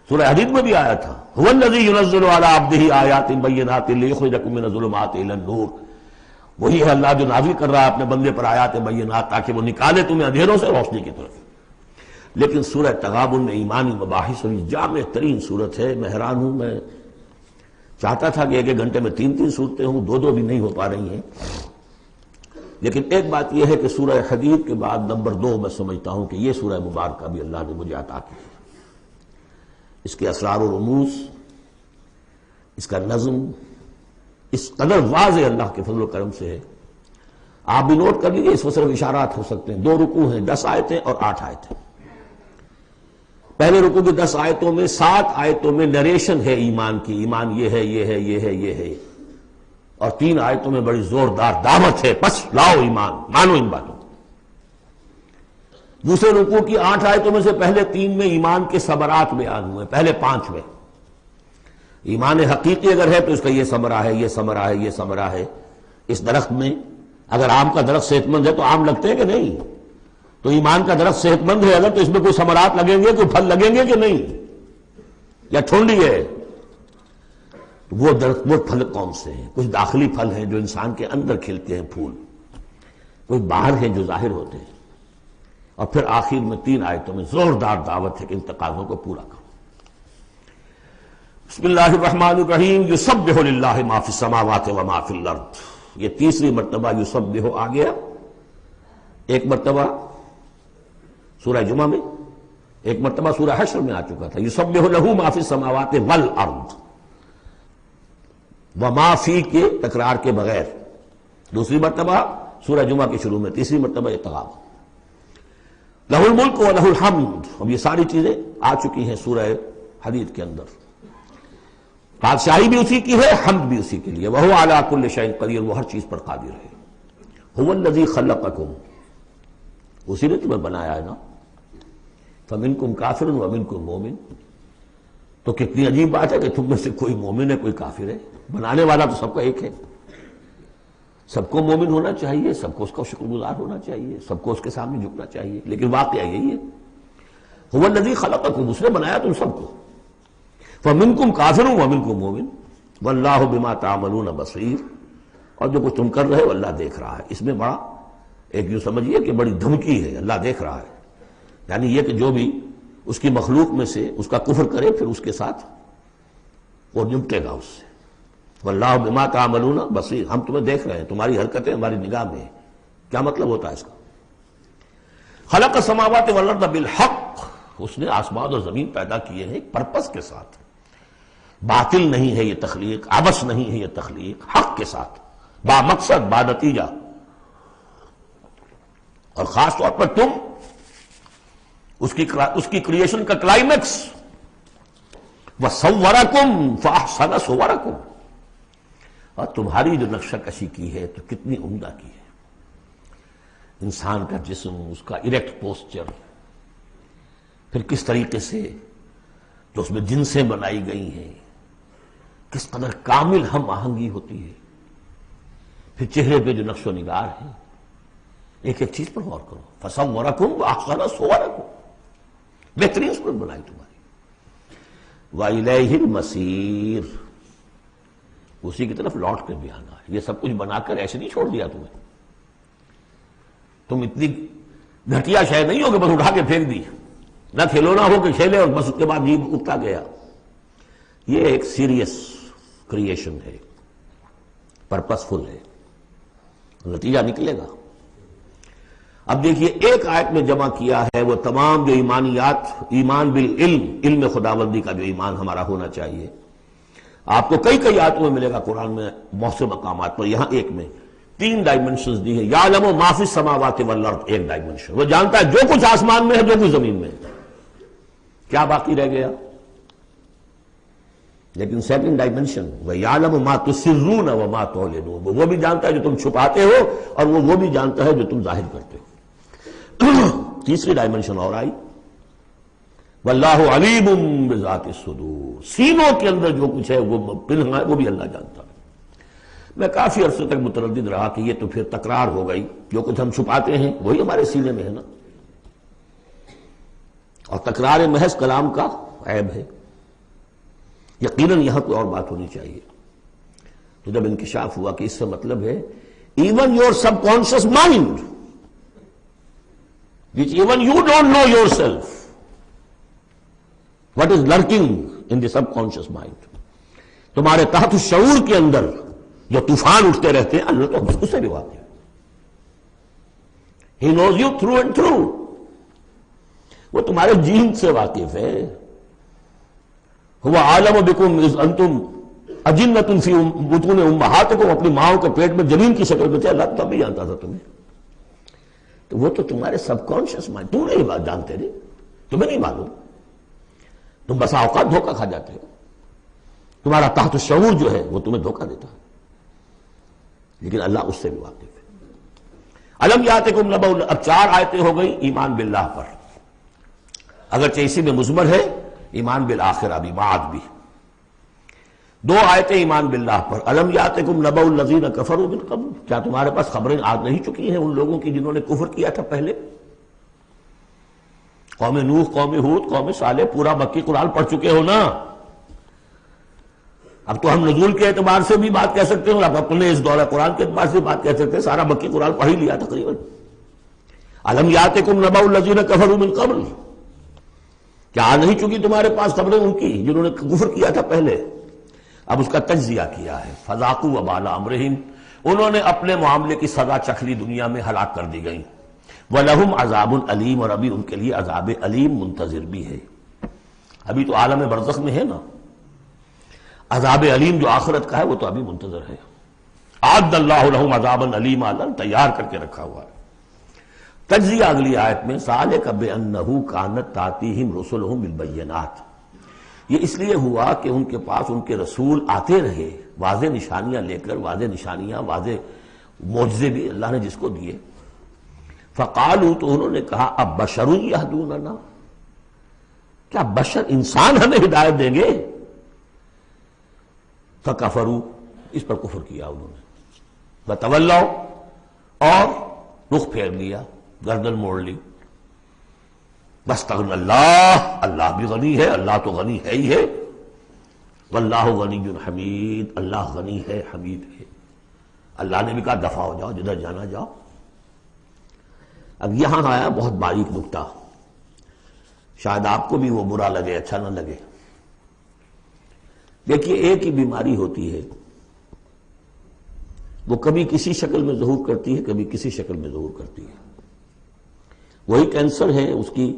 سورہ حدید میں بھی آیا تھا هو الذی ينزل علی عبدہ آیات بینات لیخرجکم من الظلمات الی النور، وہی ہے اللہ جو نازل کر رہا ہے اپنے بندے پر آیات بینات تاکہ وہ نکالے تمہیں اندھیروں سے روشنی کی طرف۔ لیکن سورہ تغابن میں ایمانی مباحث اور جامع ترین صورت ہے۔ میں حیران ہوں، میں چاہتا تھا کہ ایک گھنٹے میں 3 صورتیں ہوں، 2 بھی نہیں ہو پا رہی ہیں، لیکن ایک بات یہ ہے کہ سورہ حدید کے بعد نمبر 2 میں سمجھتا ہوں کہ یہ سورہ مبارکہ بھی اللہ نے مجھے عطا کی ہے۔ اس کے اسرار و رموز، اس کا نظم اس قدر واضح اللہ کے فضل و کرم سے ہے۔ آپ بھی نوٹ کر لیجیے، اس میں صرف اشارات ہو سکتے ہیں۔ 2 رکوع ہیں، 10 آیتیں اور 8 آیتیں۔ پہلے رکوع کی 10 آیتوں میں 7 آیتوں میں نریشن ہے ایمان کی، ایمان یہ ہے، یہ ہے، یہ ہے، یہ ہے، اور 3 آیتوں میں بڑی زوردار دعوت ہے، بس لاؤ ایمان، مانو ان باتوں۔ دوسرے رکوع کی 8 آیتوں میں سے پہلے 3 میں ایمان کے ثمرات بیان ہوئے، پہلے 5 میں ایمان حقیقی اگر ہے تو اس کا یہ ثمرہ ہے، یہ ثمرہ ہے، یہ ثمرہ ہے۔ اس درخت میں اگر آم کا درخت صحت مند ہے تو آم لگتے ہیں کہ نہیں؟ تو ایمان کا درخت صحت مند ہے اگر تو اس میں کوئی ثمرات لگیں گے، کوئی پھل لگیں گے کہ نہیں؟ یا ٹھونڈی ہے؟ وہ درخت، وہ پھل کون سے ہیں؟ کچھ داخلی پھل ہیں جو انسان کے اندر کھلتے ہیں پھول، کوئی باہر ہیں جو ظاہر ہوتے ہیں، اور پھر آخر میں 3 آیتوں میں زوردار دعوت ہے کہ ان تقاضوں کو پورا کرو۔ بسم اللہ الرحمن الرحیم، یسبح للہ ما فی السماوات و ما فی الارض، یہ تیسری مرتبہ یسبح آ گیا۔ ایک مرتبہ سورہ جمعہ میں، ایک مرتبہ سورہ حشر میں آ چکا تھا، یسبح لہ ما فی السماوات والارض، وما فی کے تکرار کے بغیر۔ دوسری مرتبہ سورہ جمعہ کے شروع میں، تیسری مرتبہ اتغاب۔ لہ الملک و لہ الحمد، اب یہ ساری چیزیں آ چکی ہیں سورہ حدید کے اندر۔ بادشاہی بھی اسی کی ہے، حمد بھی اسی کے لیے، وَهُوَ عَلَىٰ كُلِّ شَيْءٍ قَدِيرٌ، وہ ہر چیز پر قادر ہے۔ هُوَ الَّذِي خَلَقَكُمْ، اسی نے تمہیں بنایا ہے نا، فَمِنْكُمْ كَافِرٌ وَمِنْكُمْ مُؤْمِنٌ، تو کتنی عجیب بات ہے کہ تم میں سے کوئی مومن ہے کوئی کافر ہے۔ بنانے والا تو سب کا ایک ہے، سب کو مومن ہونا چاہیے، سب کو اس کا شکر گزار ہونا چاہیے، سب کو اس کے سامنے جھکنا چاہیے، لیکن واقعہ یہی ہے، هُوَ الَّذِي خَلَقَكُمْ، اس نے بنایا تم سب کو۔ فَمِنْكُمْ كَافِرٌ وَمِنْكُمْ مُؤْمِنٌ وَاللَّهُ بِمَا تَعْمَلُونَ بَصِيرٌ، اور جو کچھ تم کر رہے ہو اللہ دیکھ رہا ہے۔ اس میں بڑا ایک یوں سمجھیے کہ بڑی دھمکی ہے، اللہ دیکھ رہا ہے، یعنی یہ کہ جو بھی اس کی مخلوق میں سے اس کا کفر کرے پھر اس کے ساتھ وہ نمٹے گا اس سے۔ وَاللَّهُ بِمَا تَعْمَلُونَ بَصِيرٌ، ہم تمہیں دیکھ رہے ہیں، تمہاری حرکتیں ہماری نگاہ میں ہیں، کیا مطلب ہوتا ہے اس کا؟ خلق السماوات والارض بالحق، اس نے آسمان اور زمین پیدا کیے ہیں ایک پرپس کے ساتھ، باطل نہیں ہے یہ تخلیق، عبث نہیں ہے یہ تخلیق، حق کے ساتھ، با مقصد، با نتیجہ. اور خاص طور پر تم اس کی کریشن کا کلائمیکس، وَصَوَّرَكُمْ فَأَحْسَنَ صُوَرَكُمْ، اور تمہاری جو نقشہ کشی کی ہے تو کتنی عمدہ کی ہے. انسان کا جسم، اس کا اریکٹ پوسچر، پھر کس طریقے سے جو اس میں جنسیں بنائی گئی ہیں، کس قدر کامل ہم آہنگی ہوتی ہے. پھر چہرے پہ جو نقش و نگار ہے، ایک ایک چیز پر غور کرو. فَصَوَّرَكُمْ وَأَحْسَنَ صُوَرَكُمْ، بہترین صورت بنائی تمہاری. وَإِلَيْهِ الْمَصِيرُ، اسی کی طرف لوٹ کر بھی آنا ہے. یہ سب کچھ بنا کر ایسے نہیں چھوڑ دیا تمہیں. تم اتنی گھٹیا شے نہیں ہو کہ بس اٹھا کے پھینک دی، نہ کھلونا ہو کہ کھیلے اور بس اس کے بعد جیب اٹھتا گیا. یہ ایک سیریس کریشن ہے، پرپس فل ہے، نتیجہ نکلے گا. اب دیکھیے ایک آیت میں جمع کیا ہے وہ تمام جو ایمانیات، ایمان بالعلم، علم خداوندی کا جو ایمان ہمارا ہونا چاہیے. آپ کو کئی کئی آیتوں میں ملے گا قرآن میں بہت سے مقامات پر. یہاں ایک میں 3 ڈائمنشنز دی ہیں. یعلم ما فی السماوات والارض، ایک ڈائمنشن، وہ جانتا ہے جو کچھ آسمان میں ہے جو کچھ زمین میں ہے. کیا باقی رہ گیا؟ لیکن سیکنڈ ڈائمنشن، وَيَعْلَمُ مَا تُسِرُّونَ وَمَا تُعْلِنُونَ، وہ بھی جانتا ہے جو تم چھپاتے ہو اور وہ بھی جانتا ہے جو تم ظاہر کرتے ہو. تیسری ڈائمنشن اور آئی، وَاللَّهُ عَلِيمٌ بِذَاتِ الصُّدُورِ، سینوں کے اندر جو کچھ ہے وہ پنہاں ہے، وہ بھی اللہ جانتا ہے. میں کافی عرصے تک متردد رہا کہ یہ تو پھر تکرار ہو گئی، جو کچھ ہم چھپاتے ہیں وہی ہمارے سینے میں ہے نا، اور تکرار محض کلام کا عیب ہے. یقیناً یہاں کوئی اور بات ہونی چاہیے. تو جب انکشاف ہوا کہ اس سے مطلب ہے even your sub conscious mind which even you don't know yourself what is lurking in the subconscious mind، تمہارے تحت الشعور کے اندر جو طوفان اٹھتے رہتے ہیں اللہ تو اس سے بھی واقف ہے. He knows you through and through، وہ تمہارے جین سے واقف ہے. هو عالم بكم اذ انتم اجنۃ فی بطون امہاتکم، اپنی ماؤں کے پیٹ میں جنین کی شکل میں تھے، اللہ تب بھی جانتا تھا تمہیں. تو وہ تو تمہارے سب کانشیس مائنڈ، تم نہیں بات جانتے نہیں، تمہیں نہیں معلوم. تم بسا اوقات دھوکہ کھا جاتے ہو، تمہارا تحت الشعور جو ہے وہ تمہیں دھوکہ دیتا ہے، لیکن اللہ اس سے بھی واقف ہے. الم یاتکم نبأ، اب 4 آیتیں ہو گئی ایمان باللہ پر، اگرچہ اسی میں مضمر ہے ایمان بالآخرہ بھی، بعد بھی. 2 آیتیں ایمان باللہ پر. الم یاتکم نبأ الذین کفروا من قبل، کیا تمہارے پاس خبریں آ نہیں چکی ہیں ان لوگوں کی جنہوں نے کفر کیا تھا پہلے؟ قوم نوح، قوم ہود، قوم صالح، پورا مکی قرآن پڑھ چکے ہو نا. اب تو ہم نزول کے اعتبار سے بھی بات کہہ سکتے ہو، اب اپنے اس دورہ قرآن کے اعتبار سے بات کہہ سکتے ہیں، سارا مکی قرآن پڑھ ہی لیا تقریباً. الم یاتکم نبأ الذین کفروا من قبل، کیا آ نہیں چکی تمہارے پاس خبریں ان کی جنہوں نے کفر کیا تھا پہلے؟ اب اس کا تجزیہ کیا ہے. فذاقوا وبال امرہم، انہوں نے اپنے معاملے کی سزا چکھ لی، دنیا میں ہلاک کر دی گئی. وَلَهُمْ عَذَابٌ علیم، اور ابھی ان کے لیے عذاب علیم منتظر بھی ہے. ابھی تو عالم برزخ میں ہے نا، عذاب علیم جو آخرت کا ہے وہ تو ابھی منتظر ہے. اعد اللہ لہم عذابا علیما، اللہ تیار کر کے رکھا ہوا ہے. تجزیہ اگلی آیت میں، ذالک بأنہ کانت تأتیہم رسلہم بالبینات، یہ اس لیے ہوا کہ ان کے پاس ان کے رسول آتے رہے واضح نشانیاں لے کر، واضح نشانیاں، واضح معجزے بھی اللہ نے جس کو دیے. فقالوا، تو انہوں نے کہا اب بشر یہدوننا، کیا بشر انسان ہمیں ہدایت دیں گے؟ فکفروا، اس پر کفر کیا انہوں نے. وتولوا، اور رخ پھیر لیا، گردن موڑ لی. واستغنى اللہ، اللہ بھی غنی ہے، اللہ تو غنی ہے ہی ہے. واللہ غنی حمید، اللہ غنی ہے، حمید ہے. اللہ نے بھی کہا دفع ہو جاؤ، جدھر جانا جاؤ. اب یہاں آیا بہت باریک نکتہ، شاید آپ کو بھی وہ برا لگے، اچھا نہ لگے. دیکھیے ایک ہی بیماری ہوتی ہے وہ کبھی کسی شکل میں ظہور کرتی ہے، کبھی کسی شکل میں ظہور کرتی ہے۔ وہی کینسر ہے، اس کی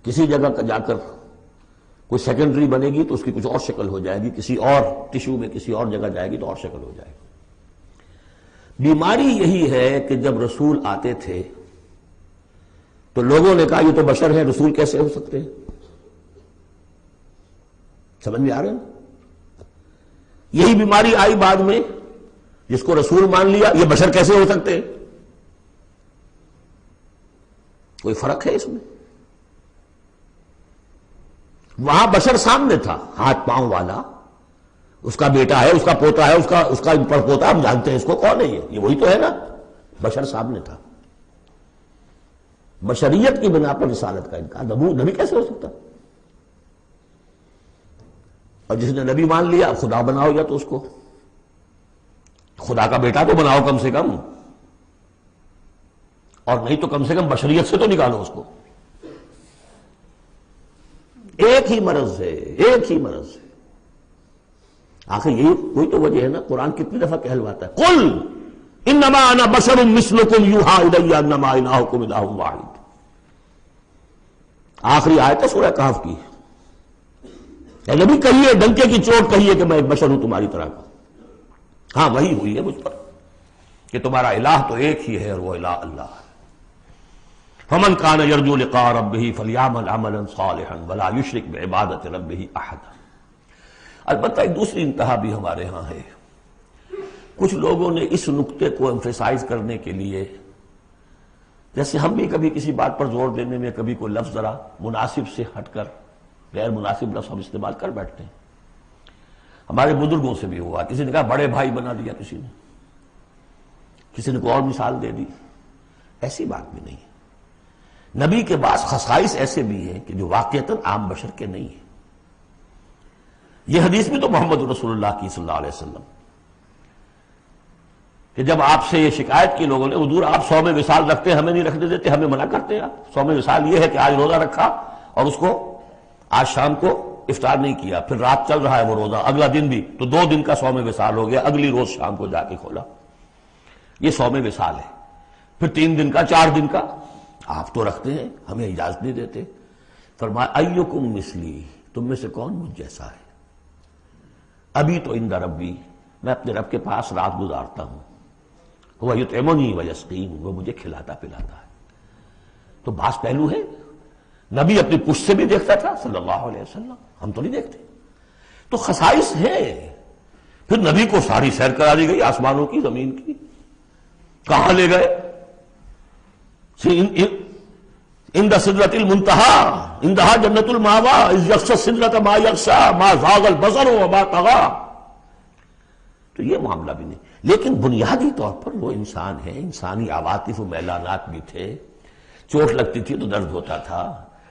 کسی جگہ کا جا کر کوئی سیکنڈری بنے گی تو اس کی کچھ اور شکل ہو جائے گی، کسی اور ٹشو میں کسی اور جگہ جائے گی تو اور شکل ہو جائے گی۔ بیماری یہی ہے کہ جب رسول آتے تھے تو لوگوں نے کہا یہ تو بشر ہے، رسول کیسے ہو سکتے ہیں؟ سمجھ میں آ رہے ہیں؟ یہی بیماری آئی بعد میں، جس کو رسول مان لیا یہ بشر کیسے ہو سکتے ہیں؟ کوئی فرق ہے اس میں؟ وہاں بشر سامنے تھا، ہاتھ پاؤں والا، اس کا بیٹا ہے، اس کا پوتا ہے، اس کا پڑپوتا، ہم جانتے ہیں اس کو، کون ہے یہ وہی تو ہے نا، بشر سامنے تھا۔ بشریت کی بنا پر رسالت کا انکار، نبی کیسے ہو سکتا؟ اور جس نے نبی مان لیا خدا بناؤ یا تو اس کو خدا کا بیٹا تو بناؤ کم سے کم، اور نہیں تو کم سے کم بشریت سے تو نکالو اس کو۔ ایک ہی مرض ہے، ایک ہی مرض ہے۔ آخر یہی کوئی تو وجہ ہے نا، قرآن کتنی دفعہ کہلواتا ہے قل انما انا بشر مثلکم یوحی الی انما الہکم الہ واحد۔ آخری آیت ہے سورہ کہف کی، اے نبی کہیے، ڈنکے کی چوٹ کہیے کہ میں ایک بشر ہوں تمہاری طرح کا۔ ہاں وہی ہوئی ہے مجھ پر کہ تمہارا الہ تو ایک ہی ہے اور وہ الہ اللہ ہے۔ فمن کان یرجو لقاء ربہ فلیعمل عملا صالحا ولا یشرک بعبادۃ ربہ احدا۔ البتہ ایک دوسری انتہا بھی ہمارے ہاں ہے، کچھ لوگوں نے اس نقطے کو ایمفیسائز کرنے کے لیے، جیسے ہم بھی کبھی کسی بات پر زور دینے میں کبھی کوئی لفظ ذرا مناسب سے ہٹ کر غیر مناسب لفظ ہم استعمال کر بیٹھتے ہیں۔ ہمارے بزرگوں سے بھی ہوا، کسی نے کہا بڑے بھائی بنا دیا، کسی نے کوئی اور مثال دے دی۔ ایسی بات بھی نہیں ہے۔ نبی کے بعض خصائص ایسے بھی ہیں کہ جو واقعتاً عام بشر کے نہیں ہیں۔ یہ حدیث بھی تو محمد رسول اللہ کی صلی اللہ علیہ وسلم کہ جب آپ سے یہ شکایت کی لوگوں نے، حضور آپ صوم وصال رکھتے ہیں، ہمیں نہیں رکھنے دیتے، ہمیں منع کرتے ہیں آپ۔ صوم وصال یہ ہے کہ آج روزہ رکھا اور اس کو آج شام کو افطار نہیں کیا، پھر رات چل رہا ہے وہ روزہ، اگلا دن بھی، تو 2 دن کا صوم وصال ہو گیا، اگلی روز شام کو جا کے کھولا، یہ صوم وصال ہے۔ پھر 3 دن کا، 4 دن کا آپ تو رکھتے ہیں، ہمیں اجازت نہیں دیتے۔ فرمایا ایکم مثلی، تم میں سے کون مجھ جیسا ہے؟ ابھی تو عند ربی، میں اپنے رب کے پاس رات گزارتا ہوں، وہ یطعمنی ویسقین، وہ مجھے کھلاتا پلاتا ہے۔ تو بعض پہلو ہے، نبی اپنی پشت سے بھی دیکھتا تھا صلی اللہ علیہ وسلم، ہم تو نہیں دیکھتے۔ تو خصائص ہے۔ پھر نبی کو ساری سیر کرا دی گئی، آسمانوں کی، زمین کی، کہاں لے گئے؟ عند سدرۃ المنتہی، عندہا جنت المأوی، اذ یغشی السدرۃ ما یغشی، ما زاغ البصر وما طغی۔ تو یہ معاملہ بھی نہیں، لیکن بنیادی طور پر وہ انسان ہے، انسانی عواطف و میلانات بھی تھے۔ چوٹ لگتی تھی تو درد ہوتا تھا،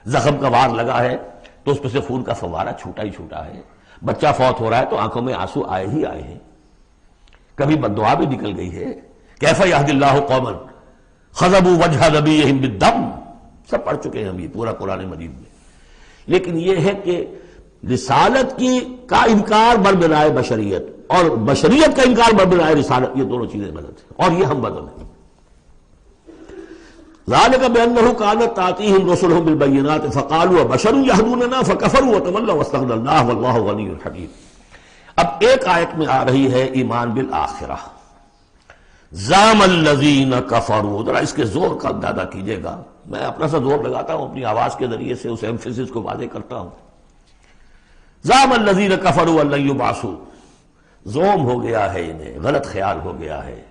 زخم کا وار لگا ہے تو اس پہ سے خون کا فوارہ چھوٹا ہی چھوٹا ہے، بچہ فوت ہو رہا ہے تو آنکھوں میں آنسو آئے ہی آئے ہیں، کبھی بددعا بھی نکل گئی ہے۔ کیف یہدی اللہ قوما خضبوا وجہ نبیہم بالدم، سب پڑھ چکے ہیں ہم یہ پورا قرآن مجید میں۔ لیکن یہ ہے کہ رسالت کی کا انکار بربنائے بشریت اور بشریت کا انکار بربنائے رسالت، یہ دونوں چیزیں غلط ہیں، اور یہ ہم بدل ہیں۔ ذالک بأنہ کانت تأتیہم رسلہم بالبینات فقالوا بشر یہدوننا فکفروا وتولوا واستغنی اللہ واللہ غنی حکیم۔ اب ایک آیت میں آ رہی ہے ایمان بالآخرہ، زعم الذین کفروا، ذرا اس کے زور کا اندازہ کیجئے گا، میں اپنا سا زور لگاتا ہوں، اپنی آواز کے ذریعے سے اس ایمفیسس کو واضح کرتا ہوں۔ زعم الذین کفروا ان لن یبعثوا، زوم ہو گیا ہے انہیں، غلط خیال ہو گیا ہے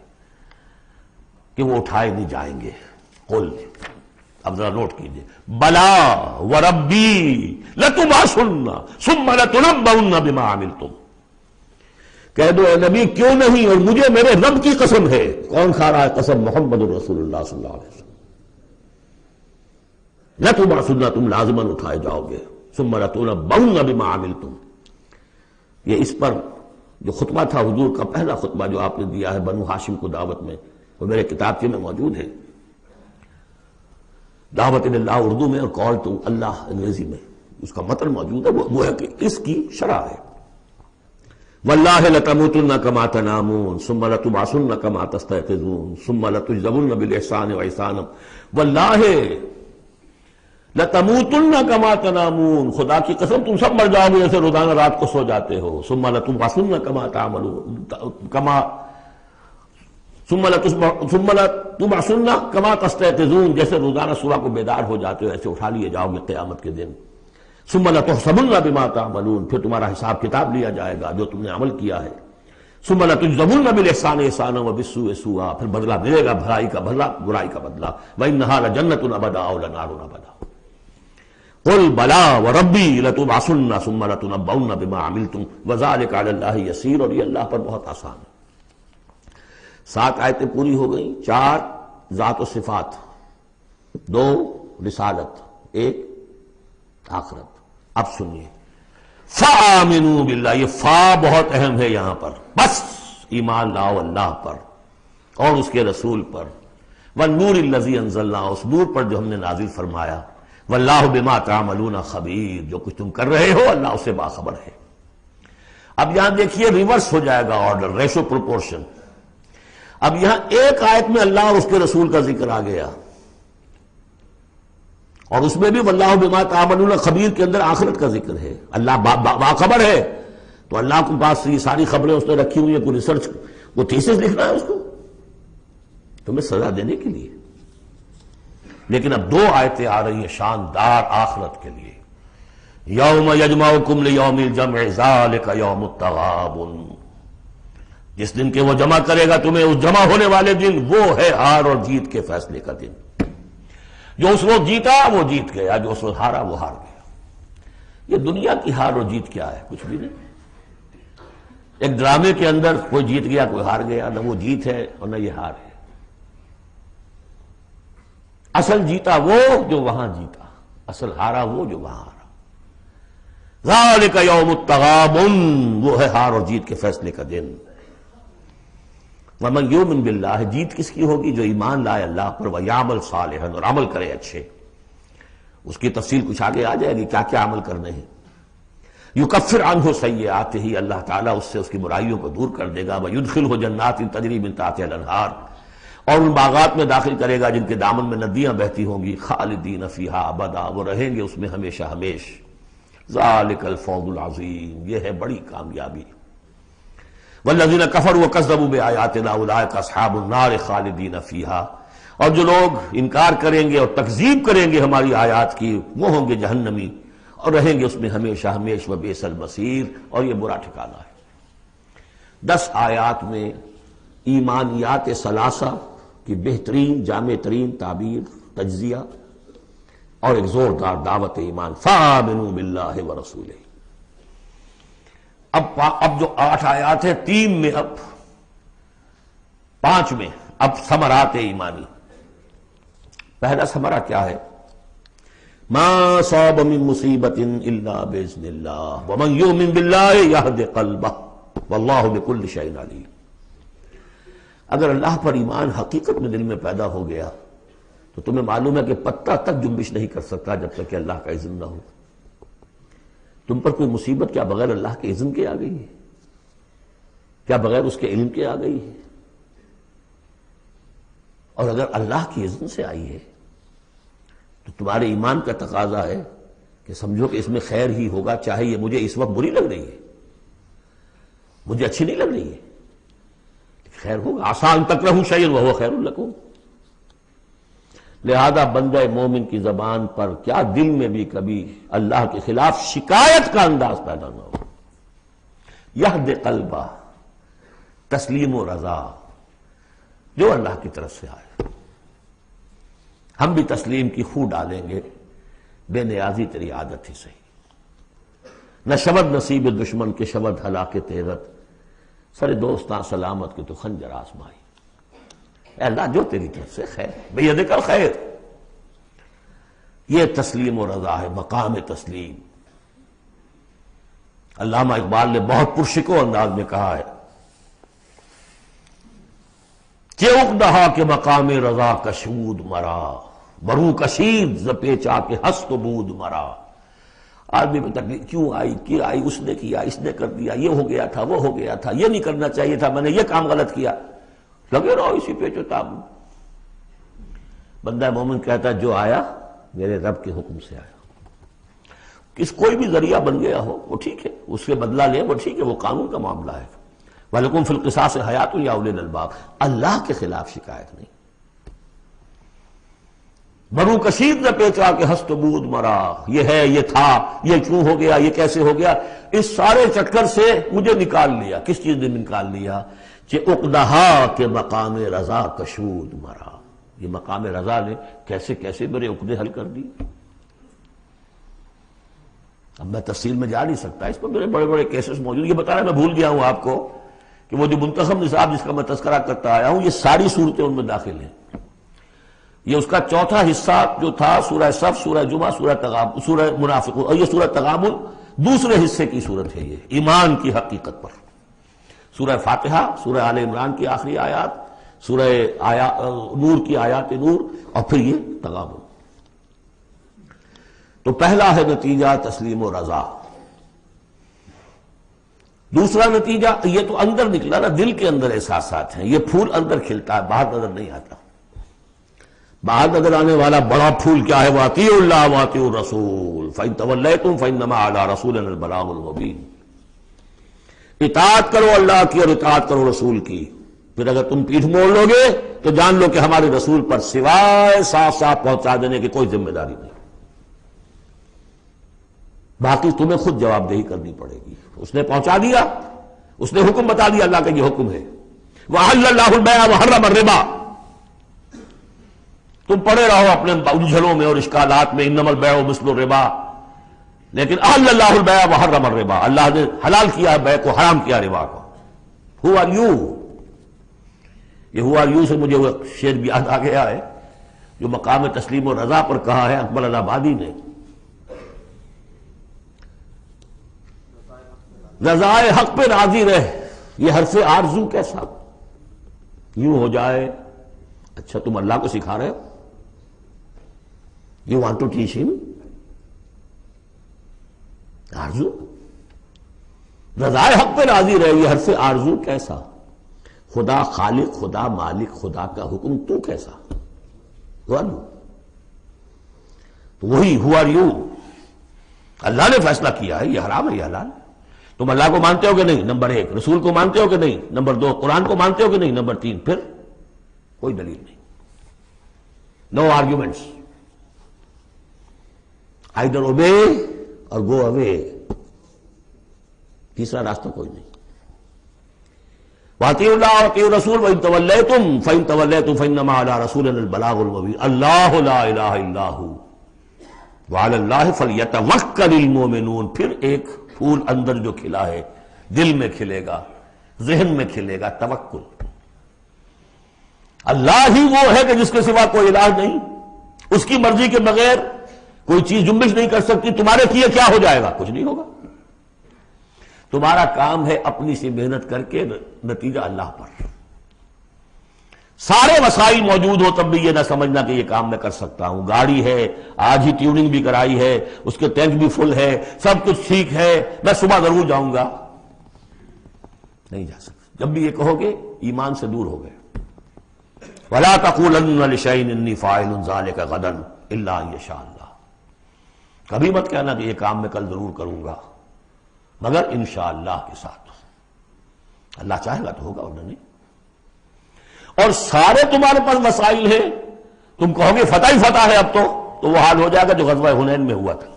کہ وہ اٹھائے نہیں جائیں گے۔ قل، اب ذرا نوٹ کیجئے، بلا وربی لتبعثن ثم لتنبؤن بما عملتم، کہہ دو اے نبی کیوں نہیں، اور مجھے میرے رب کی قسم ہے۔ کون کھا رہا ہے قسم؟ محمد رسول اللہ صلی اللہ علیہ وسلم۔ لتبعثن، تم لازماً اٹھائے جاؤ گے، ثم لتنبؤن بما عملتم۔ یہ اس پر جو خطبہ تھا حضور کا پہلا خطبہ جو آپ نے دیا ہے بنو ہاشم کو دعوت میں، وہ میرے کتابچے میں موجود ہے، دعوت اللہ اردو میں اور کال ٹو اللہ انگریزی میں، اس کا متن موجود ہے، وہ ہے کہ اس کی شرح ہے۔ واللہ لتموتن کما تنامون ثم لتبعثن کما تستيقظون ثم لتجزون بالاحسان واحسانا واللہ لتموتن کما تنامون، خدا کی قسم تم سب مر جاؤ گے جیسے روزانہ رات کو سو جاتے ہو. ثم لتبعثن کما تعملون ثم لتبعثن کما تستيقظون، جیسے روزانہ صبح کو بیدار ہو جاتے ہو ایسے اٹھا لیے جاؤ گے قیامت کے دن. ثم لتحسبن بما تعملون، پھر تمہارا حساب کتاب لیا جائے گا جو تم نے عمل کیا ہے. ثم لتجزون بالاحسان احسانا وبالسوء سوءا، پھر بدلہ ملے گا بھلائی کا بدلہ برائی کا بدلہ. وانھا لجنۃ ابدا او لنار ابدا. قل بلا وربی لتبعثن ثم لتنبؤن بما عملتم وذلک علی اللہ یسیر، اور یہ اللہ پر بہت آسان ہے. 7 آیتیں پوری ہو گئیں، 4 ذات و صفات، 2 رسالت، 1 آخرت. اب سنیے فآمنوا باللہ، یہ فا بہت اہم ہے یہاں پر. بس ایمان لاؤ اللہ پر اور اس کے رسول پر. والنور الذی انزلنا، اس نور پر جو ہم نے نازل فرمایا. واللہ بما تعملون خبیر، جو کچھ تم کر رہے ہو اللہ اس سے باخبر ہے. اب یہاں دیکھیے ریورس ہو جائے گا آرڈر، ریشو پروپورشن. اب یہاں ایک آیت میں اللہ اور اس کے رسول کا ذکر آ گیا، اور اس میں بھی واللہ بما تعملون خبیر کے اندر آخرت کا ذکر ہے. اللہ باخبر ہے، تو اللہ کے پاس یہ ساری خبریں اس نے رکھی ہوئی ہیں. کوئی ریسرچ، وہ تھیسس لکھنا ہے اس کو تمہیں سزا دینے کے لیے. لیکن اب 2 آیتیں آ رہی ہیں شاندار آخرت کے لیے. یوم یجمعکم لیوم الجمع ذالک یوم التغابن، جس دن کے وہ جمع کرے گا تمہیں اس جمع ہونے والے دن، وہ ہے ہار اور جیت کے فیصلے کا دن. جو اس وقت جیتا وہ جیت گیا، جو اس وقت ہارا وہ ہار گیا. یہ دنیا کی ہار اور جیت کیا ہے؟ کچھ بھی نہیں. ایک ڈرامے کے اندر کوئی جیت گیا کوئی ہار گیا، نہ وہ جیت ہے اور نہ یہ ہار ہے. اصل جیتا وہ جو وہاں جیتا، اصل ہارا وہ جو وہاں ہارا. ذالک یوم التغابن، وہ ہے ہار اور جیت کے فیصلے کا دن. وَمَنْ يُؤْمِنْ بِاللَّهِ، جیت کس کی ہوگی؟ جو ایمان لائے اللہ پر، وَيَعْمَلْ صَالِحًا، اور عمل کرے اچھے. اس کی تفصیل کچھ آگے آ جائے گی کیا کیا عمل کرنے ہیں. يُكَفِّرْ عَنْهُ سَيِّئَاتِهِ، اللہ تعالیٰ اس سے اس کی برائیوں کو دور کر دے گا. وَيُدْخِلْهُ جَنَّاتٍ تَجْرِي مِن تَحْتِهَا الْأَنْهَارُ، اور ان باغات میں داخل کرے گا جن کے دامن میں ندیاں بہتی ہوں گی. خالدین فیہا ابدا، وہ رہیں گے اس میں ہمیشہ ہمیش. ذالک الفوز العظیم، یہ ہے بڑی کامیابی. والذین کفروا وکذبوا بآیاتنا اولئک اصحاب النار خالدین فیہا، اور جو لوگ انکار کریں گے اور تکذیب کریں گے ہماری آیات کی، وہ ہوں گے جہنمی اور رہیں گے اس میں ہمیشہ ہمیش. وبئس المصیر، اور یہ برا ٹھکانہ ہے. 10 آیات میں ایمانیات ثلاثہ کی بہترین جامع ترین تعبیر، تجزیہ اور ایک زوردار دعوت ایمان. فآمنوا باللہ ورسولہ. اب جو 8 آیات ہیں، 3 میں اب 5 میں اب ثمرات ایمانی. پہلا ثمرہ کیا ہے؟ ما صاب من مصیبت الا باذن اللہ ومن یؤمن باللہ یہد قلبہ واللہ بکل شیء علیم. اگر اللہ پر ایمان حقیقت میں دل میں پیدا ہو گیا تو تمہیں معلوم ہے کہ پتہ تک جنبش نہیں کر سکتا جب تک کہ اللہ کا اذن نہ ہو. تم پر کوئی مصیبت کیا بغیر اللہ کے اذن کے آ گئی ہے؟ کیا بغیر اس کے علم کے آ گئی ہے؟ اور اگر اللہ کی اذن سے آئی ہے تو تمہارے ایمان کا تقاضا ہے کہ سمجھو کہ اس میں خیر ہی ہوگا، چاہے یہ مجھے اس وقت بری لگ رہی ہے، مجھے اچھی نہیں لگ رہی ہے، خیر ہوگا. آسان تکرہوا شیئا وہو خیر لکم. لہذا بندہ مومن کی زبان پر کیا دل میں بھی کبھی اللہ کے خلاف شکایت کا انداز پیدا نہ ہو. یہد قلبہ، تسلیم و رضا، جو اللہ کی طرف سے آئے. ہم بھی تسلیم کی خو ڈالیں گے، بے نیازی تیری عادت ہی صحیح. نہ شود نصیب دشمن کے شود ہلاک تیغت، سر دوستاں سلامت کے تو خنجر آزمائی. اے اللہ جو تیری طرف سے خیر، بیدک الخیر. یہ تسلیم و رضا ہے، مقام تسلیم. علامہ اقبال نے بہت پرشکو انداز میں کہا ہے کہ اقدہا کے مقام رضا کشود مرا، برو کشید ز پیچا کے ہست و بود مرا. آدمی پہ تکلیف کیوں آئی، کیا آئی، اس نے کیا، اس نے کر دیا، یہ ہو گیا تھا، وہ ہو گیا تھا، یہ نہیں کرنا چاہیے تھا، میں نے یہ کام غلط کیا، لگے رہو اسی پیچ و تاب میں۔ بندہ مومن کہتا ہے جو آیا میرے رب کے حکم سے آیا، کس کوئی بھی ذریعہ بن گیا ہو وہ ٹھیک ہے، اس سے بدلہ لیں وہ ٹھیک ہے، وہ قانون کا معاملہ ہے۔ وَلَكُمْ فِي الْقِصَاصِ حَيَاةٌ يَا أُولِي الْأَلْبَابِ، اللہ کے خلاف شکایت نہیں۔ برو کشید نہ پیچا کہ ہست بود مرا، یہ ہے، یہ تھا، یہ کیوں ہو گیا، یہ کیسے ہو گیا، اس سارے چکر سے مجھے نکال لیا۔ کس چیز نے نکال لیا؟ کہ عقدہا کے مقام رضا کشود مرا، یہ مقام رضا نے کیسے کیسے میرے عقدے حل کر دی۔ اب میں تفصیل میں جا نہیں سکتا، اس پر میرے بڑے بڑے کیسز موجود۔ یہ بتانا میں بھول گیا ہوں آپ کو کہ وہ جو منتخب نصاب جس کا میں تذکرہ کرتا آیا ہوں، یہ ساری صورتیں ان میں داخل ہیں۔ یہ اس کا چوتھا حصہ جو تھا سورہ صف، سورہ جمعہ، سورہ تغابن، سورہ منافقون، اور یہ سورہ تغابن دوسرے حصے کی صورت ہے، یہ ایمان کی حقیقت پر۔ سورہ فاتحہ، سورہ آل عمران کی آخری آیات، سورہ نور کی آیات نور، اور پھر یہ تغابن۔ تو پہلا ہے نتیجہ تسلیم و رضا۔ دوسرا نتیجہ یہ تو اندر نکلا نا، دل کے اندر احساسات ہیں، یہ پھول اندر کھلتا ہے، باہر نظر نہیں آتا۔ باہر نظر آنے والا بڑا پھول کیا ہے؟ وَأَطِيعُوا اللَّهَ وَأَطِيعُوا الرَّسُولَ فَإِن تَوَلَّيْتُمْ فَإِنَّمَا عَلَىٰ رَسُولِنَا الْبَلَاغُ الْمُبِينُ۔ اطاعت کرو اللہ کی اور اطاعت کرو رسول کی، پھر اگر تم پیٹھ موڑ لو گے تو جان لو کہ ہمارے رسول پر سوائے صاف صاف پہنچا دینے کی کوئی ذمہ داری نہیں، باقی تمہیں خود جواب دہی کرنی پڑے گی۔ اس نے پہنچا دیا، اس نے حکم بتا دیا، اللہ کا یہ حکم ہے۔ وَأَحَلَّ اللَّهُ الْبَيْعَ وَحَرَّمَ الرِّبَا، تم پڑے رہو اپنے الجھنوں میں اور اشکالات میں، انما البیع مثل الربا، لیکن احل اللہ البیع وحرم الربا، اللہ نے حلال کیا ہے بیع کو، حرام کیا ربا کو۔ ہو آر یو، یہ ہو آر یو سے مجھے وہ شعر بھی یاد آ گیا ہے جو مقام تسلیم و رضا پر کہا ہے اکبر الہ آبادی نے۔ رضائے حق پہ راضی رہ، یہ حرف آرزو کیسا یوں ہو جائے۔ اچھا تم اللہ کو سکھا رہے ہو، You want to teach him؟ آرزو، رضائے حق پہ راضی رہے، یہ حرف آرزو کیسا؟ خدا خالق، خدا مالک، خدا کا حکم، تو کیسا؟ Who are you؟ تو وہی who are you، اللہ نے فیصلہ کیا ہے یہ حرام ہے یہ حلال۔ تم اللہ کو مانتے ہو کہ نہیں؟ نمبر ایک۔ رسول کو مانتے ہو کہ نہیں؟ نمبر دو۔ قرآن کو مانتے ہو کہ نہیں؟ نمبر تین۔ پھر کوئی دلیل نہیں، نو arguments, either obey or go away، تیسرا راستہ کوئی نہیں۔ وَأَطِيعُوا اللَّهَ وَأَطِيعُوا الرَّسُولَ وَإِن تَوَلَّيْتُمْ فَإِن تَوَلَّيْتُمْ فَإِنَّمَا عَلَىٰ رَسُولِنَا الْبَلَاغُ الْمُبِينُ اللَّهُ لَا إِلَٰهَ إِلَّا هُوَ وَعَلَى اللَّهِ فَلْيَتَوَكَّلِ الْمُؤْمِنُونَ۔ پھر ایک پھول اندر جو کھلا ہے، دل میں کھلے گا، ذہن میں کھلے گا، توکل۔ اللہ ہی وہ ہے کہ جس کے سوا کوئی الہ نہیں، اس کی مرضی کے بغیر کوئی چیز جنبش نہیں کر سکتی۔ تمہارے کیے کیا ہو جائے گا؟ کچھ نہیں ہوگا۔ تمہارا کام ہے اپنی سی محنت کر کے نتیجہ اللہ پر۔ سارے وسائل موجود ہو تب بھی یہ نہ سمجھنا کہ یہ کام میں کر سکتا ہوں۔ گاڑی ہے، آج ہی ٹیوننگ بھی کرائی ہے، اس کے ٹینک بھی فل ہے، سب کچھ ٹھیک ہے، میں صبح ضرور جاؤں گا، نہیں جا سکتا۔ جب بھی یہ کہو گے ایمان سے دور ہو گئے۔ وَلَا تَقُولَنَّ لِشَيْءٍ إِنِّي فَاعِلٌ ذَلِكَ غَدًا إِلَّا أَن يَشَاءَ اللَّهُ، کبھی مت کہنا کہ یہ کام میں کل ضرور کروں گا مگر انشاءاللہ کے ساتھ، اللہ چاہے گا تو ہوگا اور نہیں۔ اور سارے تمہارے پاس وسائل ہیں، تم کہو گے فتح ہی فتح ہے اب تو وہ حال ہو جائے گا جو غزوہ حنین میں ہوا تھا۔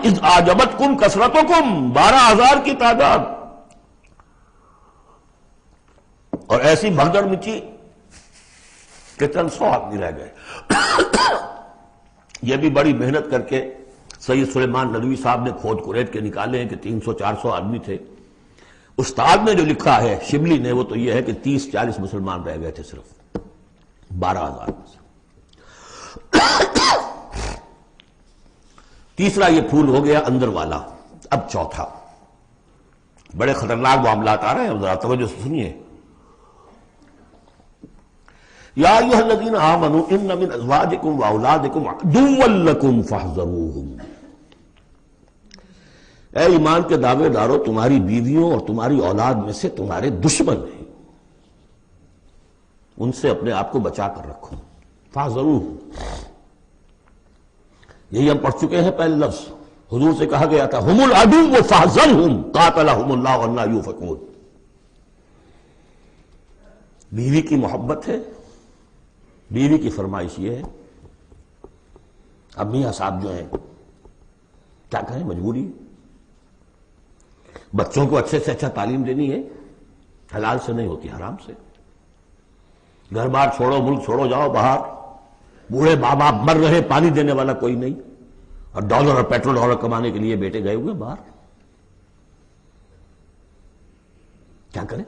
اذ اعجبتکم کثرتکم، 12,000 کی تعداد، اور ایسی بھگدڑ مچی کہ چند 100 آدمی رہ گئے۔ یہ بھی بڑی محنت کر کے سید سلیمان ندوی صاحب نے کھود کریٹ کے نکالے ہیں کہ 300-400 آدمی تھے۔ استاد نے جو لکھا ہے شبلی نے، وہ تو یہ ہے کہ 30-40 مسلمان رہ گئے تھے صرف 12,000 میں سے۔ تیسرا یہ پھول ہو گیا اندر والا۔ اب چوتھا، بڑے خطرناک معاملات آ رہے ہیں، ذرا توجہ سے سنیے۔ یا ایھا الذین آمنوا ان من ازواجکم واولادکم عدوا لکم فاحذروہم، اے ایمان کے دعوے دارو، تمہاری بیویوں اور تمہاری اولاد میں سے تمہارے دشمن ہیں، ان سے اپنے آپ کو بچا کر رکھو۔ فاحذروہم، یہی ہم پڑھ چکے ہیں پہلے لفظ، حضور سے کہا گیا تھا ہم العدو فاحذرہم قاتلہم اللہ انا یؤفکون۔ بیوی کی محبت ہے، بیوی کی فرمائش یہ ہے۔ اب میاں صاحب جو ہیں کیا کہیں، مجبوری ہے، بچوں کو اچھے سے اچھا تعلیم دینی ہے، حلال سے نہیں ہوتی، حرام سے۔ گھر بار چھوڑو، ملک چھوڑو، جاؤ باہر، بوڑھے ماں باپ مر رہے، پانی دینے والا کوئی نہیں، اور ڈالر اور پیٹرول ڈالر کمانے کے لیے بیٹے گئے ہوئے باہر، کیا کریں؟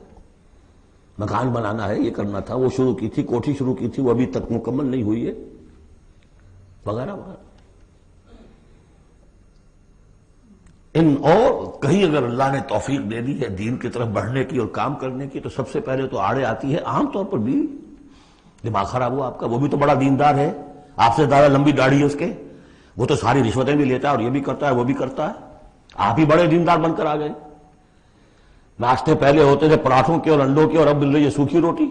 مکان بنانا ہے، یہ کرنا تھا، وہ شروع کی تھی، کوٹھی شروع کی تھی، وہ ابھی تک مکمل نہیں ہوئی ہے، وغیرہ وغیرہ۔ اور کہیں اگر اللہ نے توفیق دے دی ہے دین کی طرف بڑھنے کی اور کام کرنے کی، تو سب سے پہلے تو آڑے آتی ہے عام طور پر بیوی۔ دماغ خراب ہوا آپ کا، وہ بھی تو بڑا دیندار ہے، آپ سے زیادہ لمبی داڑھی ہے اس کے، وہ تو ساری رشوتیں بھی لیتا ہے اور یہ بھی کرتا ہے وہ بھی کرتا ہے، آپ ہی بڑے دیندار بن کر آ گئے۔ ناشتے پہلے ہوتے تھے پراٹھوں کے اور انڈوں کے، اور اب مل رہی ہے سوکھی روٹی،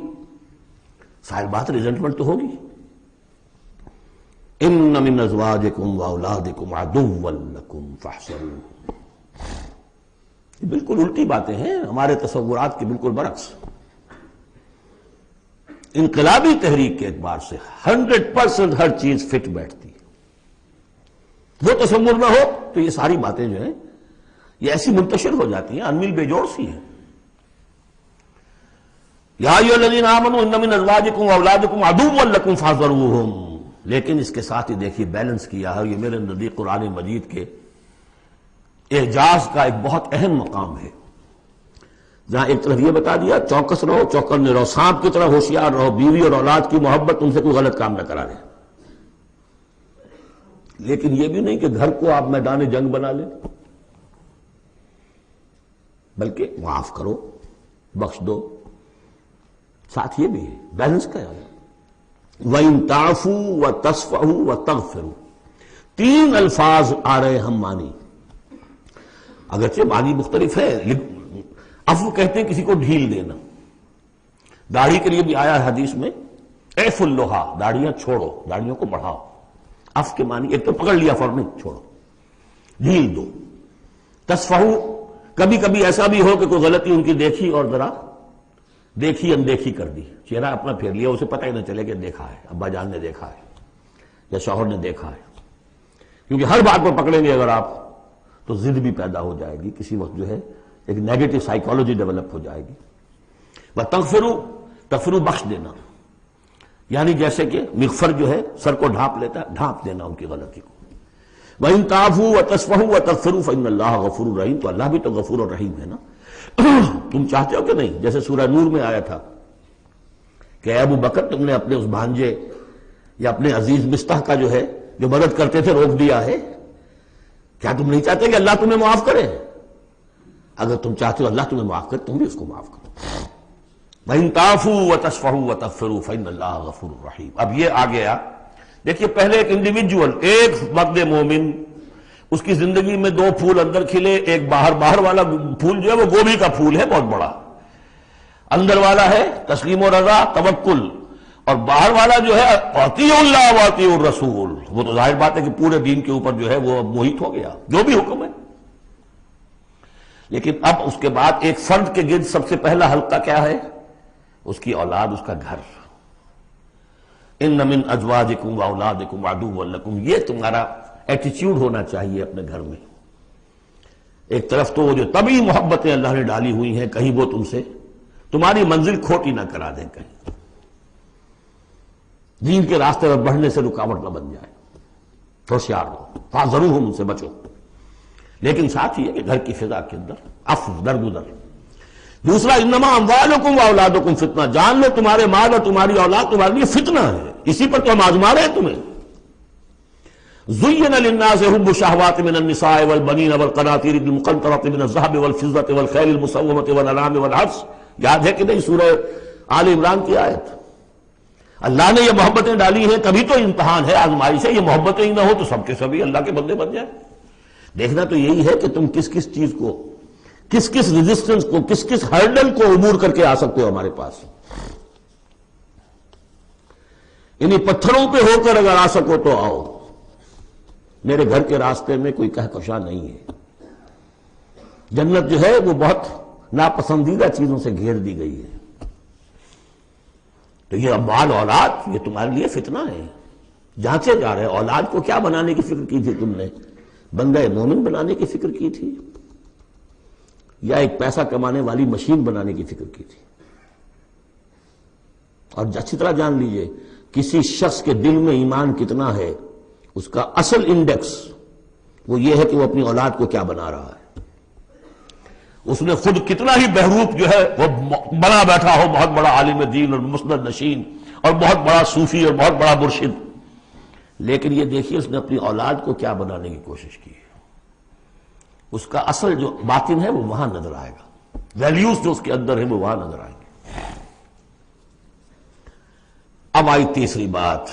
ظاہر بات ریزنٹمنٹ تو ہوگی۔ ان من ازواجکم واولادکم عدوا لکم فاحذروہم، یہ بالکل الٹی باتیں ہیں ہمارے تصورات کے بالکل برعکس۔ انقلابی تحریک کے اعتبار سے 100% ہر چیز فٹ بیٹھتی ہے، وہ تصور نہ ہو تو یہ ساری باتیں جو ہیں یہ ایسی منتشر ہو جاتی ہیں، انمیل بے جوڑ سی ہیں۔ یا ایھا الذین آمنوا ان من ازواجکم واولادکم عدوا لکم فاحذروہم، لیکن اس کے ساتھ ہی دیکھیے بیلنس کیا ہے، یہ میرے نزدیک قرآن مجید کے اعجاز کا ایک بہت اہم مقام ہے، جہاں ایک طرف یہ بتا دیا چوکس رہو، چوکنے رہو، سانپ کی طرح ہوشیار رہو، بیوی اور اولاد کی محبت تم سے کوئی غلط کام نہ کرا دے، لیکن یہ بھی نہیں کہ گھر کو آپ میدان جنگ بنا لیں، بلکہ معاف کرو، بخش دو، ساتھ یہ بھی ہے بیلنس کا ہے۔ وَإِن تَعْفُوا وَتَصْفَحُوا وَتَغْفِرُوا، تین الفاظ آ رہے ہم مانی، اگرچہ معنی مختلف ہے۔ عفو کہتے ہیں کسی کو ڈھیل دینا، داڑھی کے لیے بھی آیا ہے حدیث میں اعف اللحا، داڑھیاں چھوڑو، داڑھیوں کو بڑھاؤ۔ عفو کے معنی ایک تو پکڑ لیا فوراً چھوڑو، ڈھیل دو۔ تصفحو، کبھی کبھی ایسا بھی ہو کہ کوئی غلطی ان کی دیکھی اور ذرا دیکھی اندیکھی کر دی، چہرہ اپنا پھیر لیا، اسے پتہ ہی نہ چلے کہ دیکھا ہے، ابا جان نے دیکھا ہے یا شوہر نے دیکھا ہے، کیونکہ ہر بات پر پکڑیں گے اگر آپ تو ضد بھی پیدا ہو جائے گی، کسی وقت جو ہے ایک نیگیٹو سائیکالوجی ڈیولپ ہو جائے گی۔ تغفروا، بخش دینا، یعنی جیسے کہ مغفر جو ہے سر کو ڈھانپ لیتا ہے، ڈھانپ دینا ان کی غلطی کو۔ وَإِن تَعْفُوا وَتَصْفَحُوا وَتَغْفِرُوا فَإِنَّ اللَّهَ غَفُورٌ رَحِيمٌ، تو اللہ بھی تو غفور اور رحیم ہے نا۔ تم چاہتے ہو کہ نہیں، جیسے سورہ نور میں آیا تھا کہ اے ابو بکر تم نے اپنے اس بھانجے یا اپنے عزیز مستح کا جو ہے جو مدد کرتے تھے روک دیا ہے، کیا تم نہیں چاہتے کہ اللہ تمہیں معاف کرے؟ اگر تم چاہتے ہو اللہ تمہیں معاف کرے تم بھی اس کو معاف کرو۔ وَإِن تَعْفُوا وَتَصْفَحُوا وَتَغْفِرُوا فَإِنَّ اللَّهَ غَفُورٌ رَحِيمٌ۔ اب یہ آ گیا، دیکھیے پہلے ایک انڈیویجول، ایک مرد مومن، اس کی زندگی میں دو پھول اندر کھلے، ایک باہر والا پھول جو ہے وہ گوبھی کا پھول ہے بہت بڑا، اندر والا ہے تسلیم و رضا، توکل، اور باہر والا جو ہے اطیعوا اللہ واطیعوا الرسول، وہ تو ظاہر بات ہے کہ پورے دین کے اوپر جو ہے وہ محیط ہو گیا، جو بھی حکم ہے۔ لیکن اب اس کے بعد ایک فرد کے گرد سب سے پہلا حلقہ کیا ہے؟ اس کی اولاد، اس کا گھر۔ ان من ازواجکم واولادکم عدوا لکم، یہ تمہارا ایٹیچیوڈ ہونا چاہیے اپنے گھر میں۔ ایک طرف تو وہ جو طبعی محبتیں اللہ نے ڈالی ہوئی ہیں، کہیں وہ تم سے تمہاری منزل کھوٹی نہ کرا دیں، کہیں دین کے راستے پر بڑھنے سے رکاوٹ نہ بن جائے، ہوشیار ہو، فاحذروہم، ان سے بچو۔ لیکن ساتھ ہی ہے کہ گھر کی فضا کے اندر عفو، درگزر۔ دوسرا انما اموالکم واولادکم فتنہ، جان لو تمہارے مال اور تمہاری اولاد تمہارے لیے فتنہ ہے، اسی پر تو ہم آزما رہے ہیں تمہیں۔ زین للناس حب الشہوات من النساء والبنین والقناطیر المقنطرۃ من الذهب والفضة والخیل المسومۃ والانعام والحرث، یاد ہے کہ نہیں سورہ آل عمران کی آیت؟ اللہ نے یہ محبتیں ڈالی ہیں، کبھی تو امتحان ہے، آزمائش ہے، یہ محبتیں ہی نہ ہو تو سب کے سبھی اللہ کے بندے بن جائیں۔ دیکھنا تو یہی ہے کہ تم کس کس چیز کو، کس کس ریزسٹنس کو، کس کس ہرڈل کو عبور کر کے آ سکتے ہو ہمارے پاس. انہیں پتھروں پہ ہو کر اگر آ سکو تو آؤ. میرے گھر کے راستے میں کوئی کہکشاں نہیں ہے. جنت جو ہے وہ بہت ناپسندیدہ چیزوں سے گھیر دی گئی ہے. تو یہ اموال اولاد یہ تمہارے لیے فتنہ ہے، جانچے جا رہے. اولاد کو کیا بنانے کی فکر کی تھی تم نے؟ بندہ مومن بنانے کی فکر کی تھی یا ایک پیسہ کمانے والی مشین بنانے کی فکر کی تھی؟ اور اچھی طرح جان لیجئے کسی شخص کے دل میں ایمان کتنا ہے اس کا اصل انڈیکس وہ یہ ہے کہ وہ اپنی اولاد کو کیا بنا رہا ہے. اس نے خود کتنا ہی بہروپ جو ہے وہ بنا بیٹھا ہو، بہت بڑا عالم دین اور مسند نشین اور بہت بڑا صوفی اور بہت بڑا مرشد، لیکن یہ دیکھیے اس نے اپنی اولاد کو کیا بنانے کی کوشش کی ہے. اس کا اصل جو باطن ہے وہ وہاں نظر آئے گا، ویلیوز جو اس کے اندر ہیں وہ وہاں نظر آئیں گے. اب آئی تیسری بات،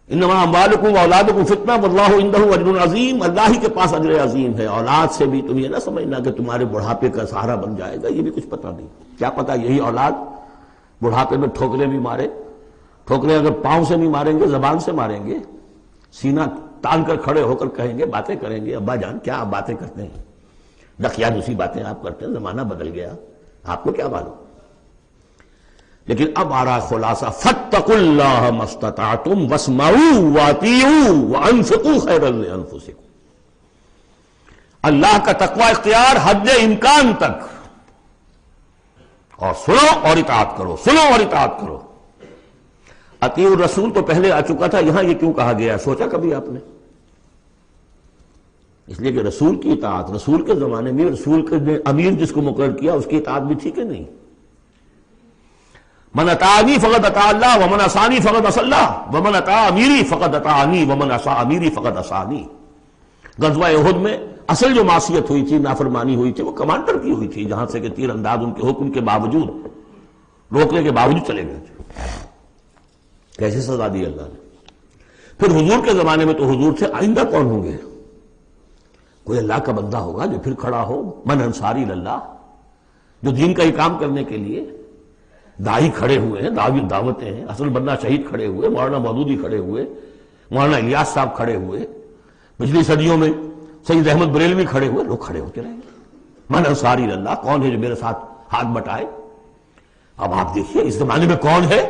انما اموالکم واولادکم فتنہ واللہ عندہ اجر عظیم. اللہ ہی کے پاس اجر عظیم ہے. اولاد سے بھی تم یہ نہ سمجھنا کہ تمہارے بڑھاپے کا سہارا بن جائے گا، یہ بھی کچھ پتہ نہیں. کیا پتہ یہی اولاد بڑھاپے میں ٹھوکریں بھی مارے. ٹھوکریں اگر پاؤں سے نہیں ماریں گے زبان سے ماریں گے، سینہ تان کر کھڑے ہو کر کہیں گے، باتیں کریں گے. ابا جان کیا آپ باتیں کرتے ہیں، دقیہ دوسری باتیں آپ کرتے ہیں، زمانہ بدل گیا، آپ کو کیا معلوم. لیکن اب آ رہا خلاصہ، فاتقوا اللہ ما استطعتم واسمعوا واطیعوا وانفقوا خیرا لانفسکم. اللہ کا تقوی اختیار حد امکان تک، اور سنو اور اطاعت کرو، سنو اور اطاعت کرو. اطیعوا الرسول تو پہلے آ چکا تھا، یہاں یہ کیوں کہا گیا سوچا کبھی آپ نے؟ اس لیے کہ رسول کی اطاعت، رسول کے زمانے میں رسول کے امیر جس کو مقرر کیا اس کی اطاعت بھی تھی کہ نہیں؟ من اطاعنی فقد اطاع اللہ ومن عصانی فقد عصى اللہ ومن اطاع امیری فقد اطاعنی ومن عصى امیری فقد عصانی. غزوہ احد میں اصل جو معصیت ہوئی تھی، نافرمانی ہوئی تھی، وہ کمانڈر کی ہوئی تھی، جہاں سے کہ تیر انداز ان کے حکم کے باوجود، روکنے کے باوجود چلے گئے تھے. کیسے سزا دی اللہ نے. پھر حضور کے زمانے میں تو حضور تھے، آئندہ کون ہوں گے؟ کوئی اللہ کا بندہ ہوگا جو پھر کھڑا ہو، من انصاری اللہ، جو دین کا ہی کام کرنے کے لیے داعی کھڑے ہوئے ہیں، دعوتیں ہیں. اصل بندہ شہید کھڑے ہوئے، مولانا مودودی کھڑے ہوئے، مولانا الیاس صاحب کھڑے ہوئے، پچھلی صدیوں میں سید احمد بریلوی کھڑے ہوئے. لوگ کھڑے ہوتے رہیں گے. من انصاری اللہ، کون ہے جو میرے ساتھ ہاتھ بٹائے؟ اب آپ دیکھیے اس زمانے میں کون ہے،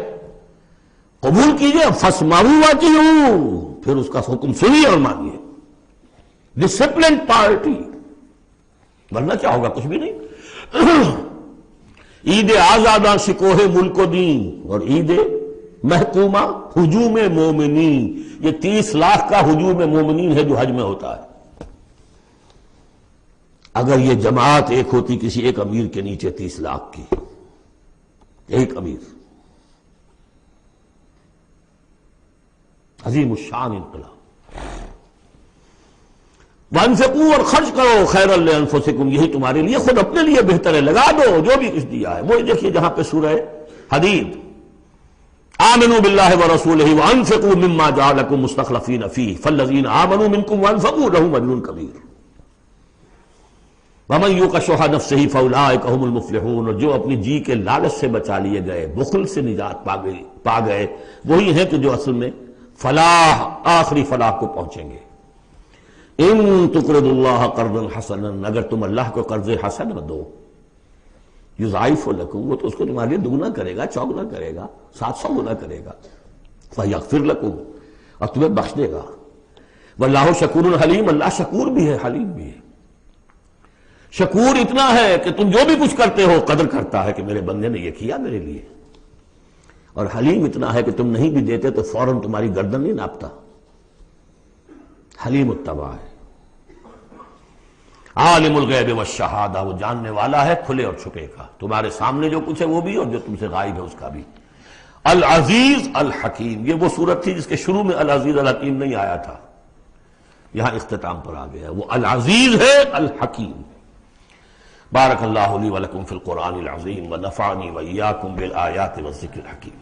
قبول کیجئے. فاسمعوا واطیعوا، پھر اس کا حکم سنیے اور مانیے. ڈسپلن پارٹی، ورنہ کیا ہوگا؟ کچھ بھی نہیں. عید آزادہ شکوہ ملک و دین اور عید محکومہ ہجوم مومنین. یہ 30 لاکھ کا ہجوم مومنین ہے جو حج میں ہوتا ہے. اگر یہ جماعت ایک ہوتی کسی ایک امیر کے نیچے 30 لاکھ کی، ایک امیر، عظیم الشان انقلاب. وانفقوا، اور خرچ کرو، خیرا لانفسکم، یہی تمہارے لیے خود اپنے لیے بہتر ہے. لگا دو جو بھی کچھ دیا ہے. وہ دیکھیے جہاں پہ سورہ حدید، آمنوا باللہ ورسولہ وانفقوا مما جعلکم مستخلفین فیہ فالذین آمنوا منکم وانفقوا لہم اجر کبیر ومن یوق شح نفسہ فاولئک ھم المفلحون. اور جو اپنی جی کے لالچ سے بچا لیے گئے، بخل سے نجات پا گئے، وہی ہیں کہ جو اصل میں فلاح، آخری فلاح کو پہنچیں گے. ان تقرضوا اللہ قرضا حسنا، اگر تم اللہ کو قرض حسن دو، یضاعف لکم، وہ تو اس کو تمہارے لیے دگنا کرے گا، چوگنا کرے گا، 700 گنا کرے گا. فیغفر لکم، اور تمہیں بخش دے گا. واللہ شکور حلیم، اللہ شکور بھی ہے، حلیم بھی ہے. شکور اتنا ہے کہ تم جو بھی کچھ کرتے ہو قدر کرتا ہے کہ میرے بندے نے یہ کیا میرے لیے. اور حلیم اتنا ہے کہ تم نہیں بھی دیتے تو فوراً تمہاری گردن نہیں ناپتا. حلیم التبع ہے. عالم الغیب والشہادہ، وہ جاننے والا ہے کھلے اور چھپے کا، تمہارے سامنے جو کچھ ہے وہ بھی اور جو تم سے غائب ہے اس کا بھی. العزیز الحکیم، یہ وہ صورت تھی جس کے شروع میں العزیز الحکیم نہیں آیا تھا، یہاں اختتام پر آ گیا. وہ العزیز ہے الحکیم. بارک اللہ لی ولکم فی القرآن العظیم ونفعنی وإیاکم بالآیات والذکر الحکیم.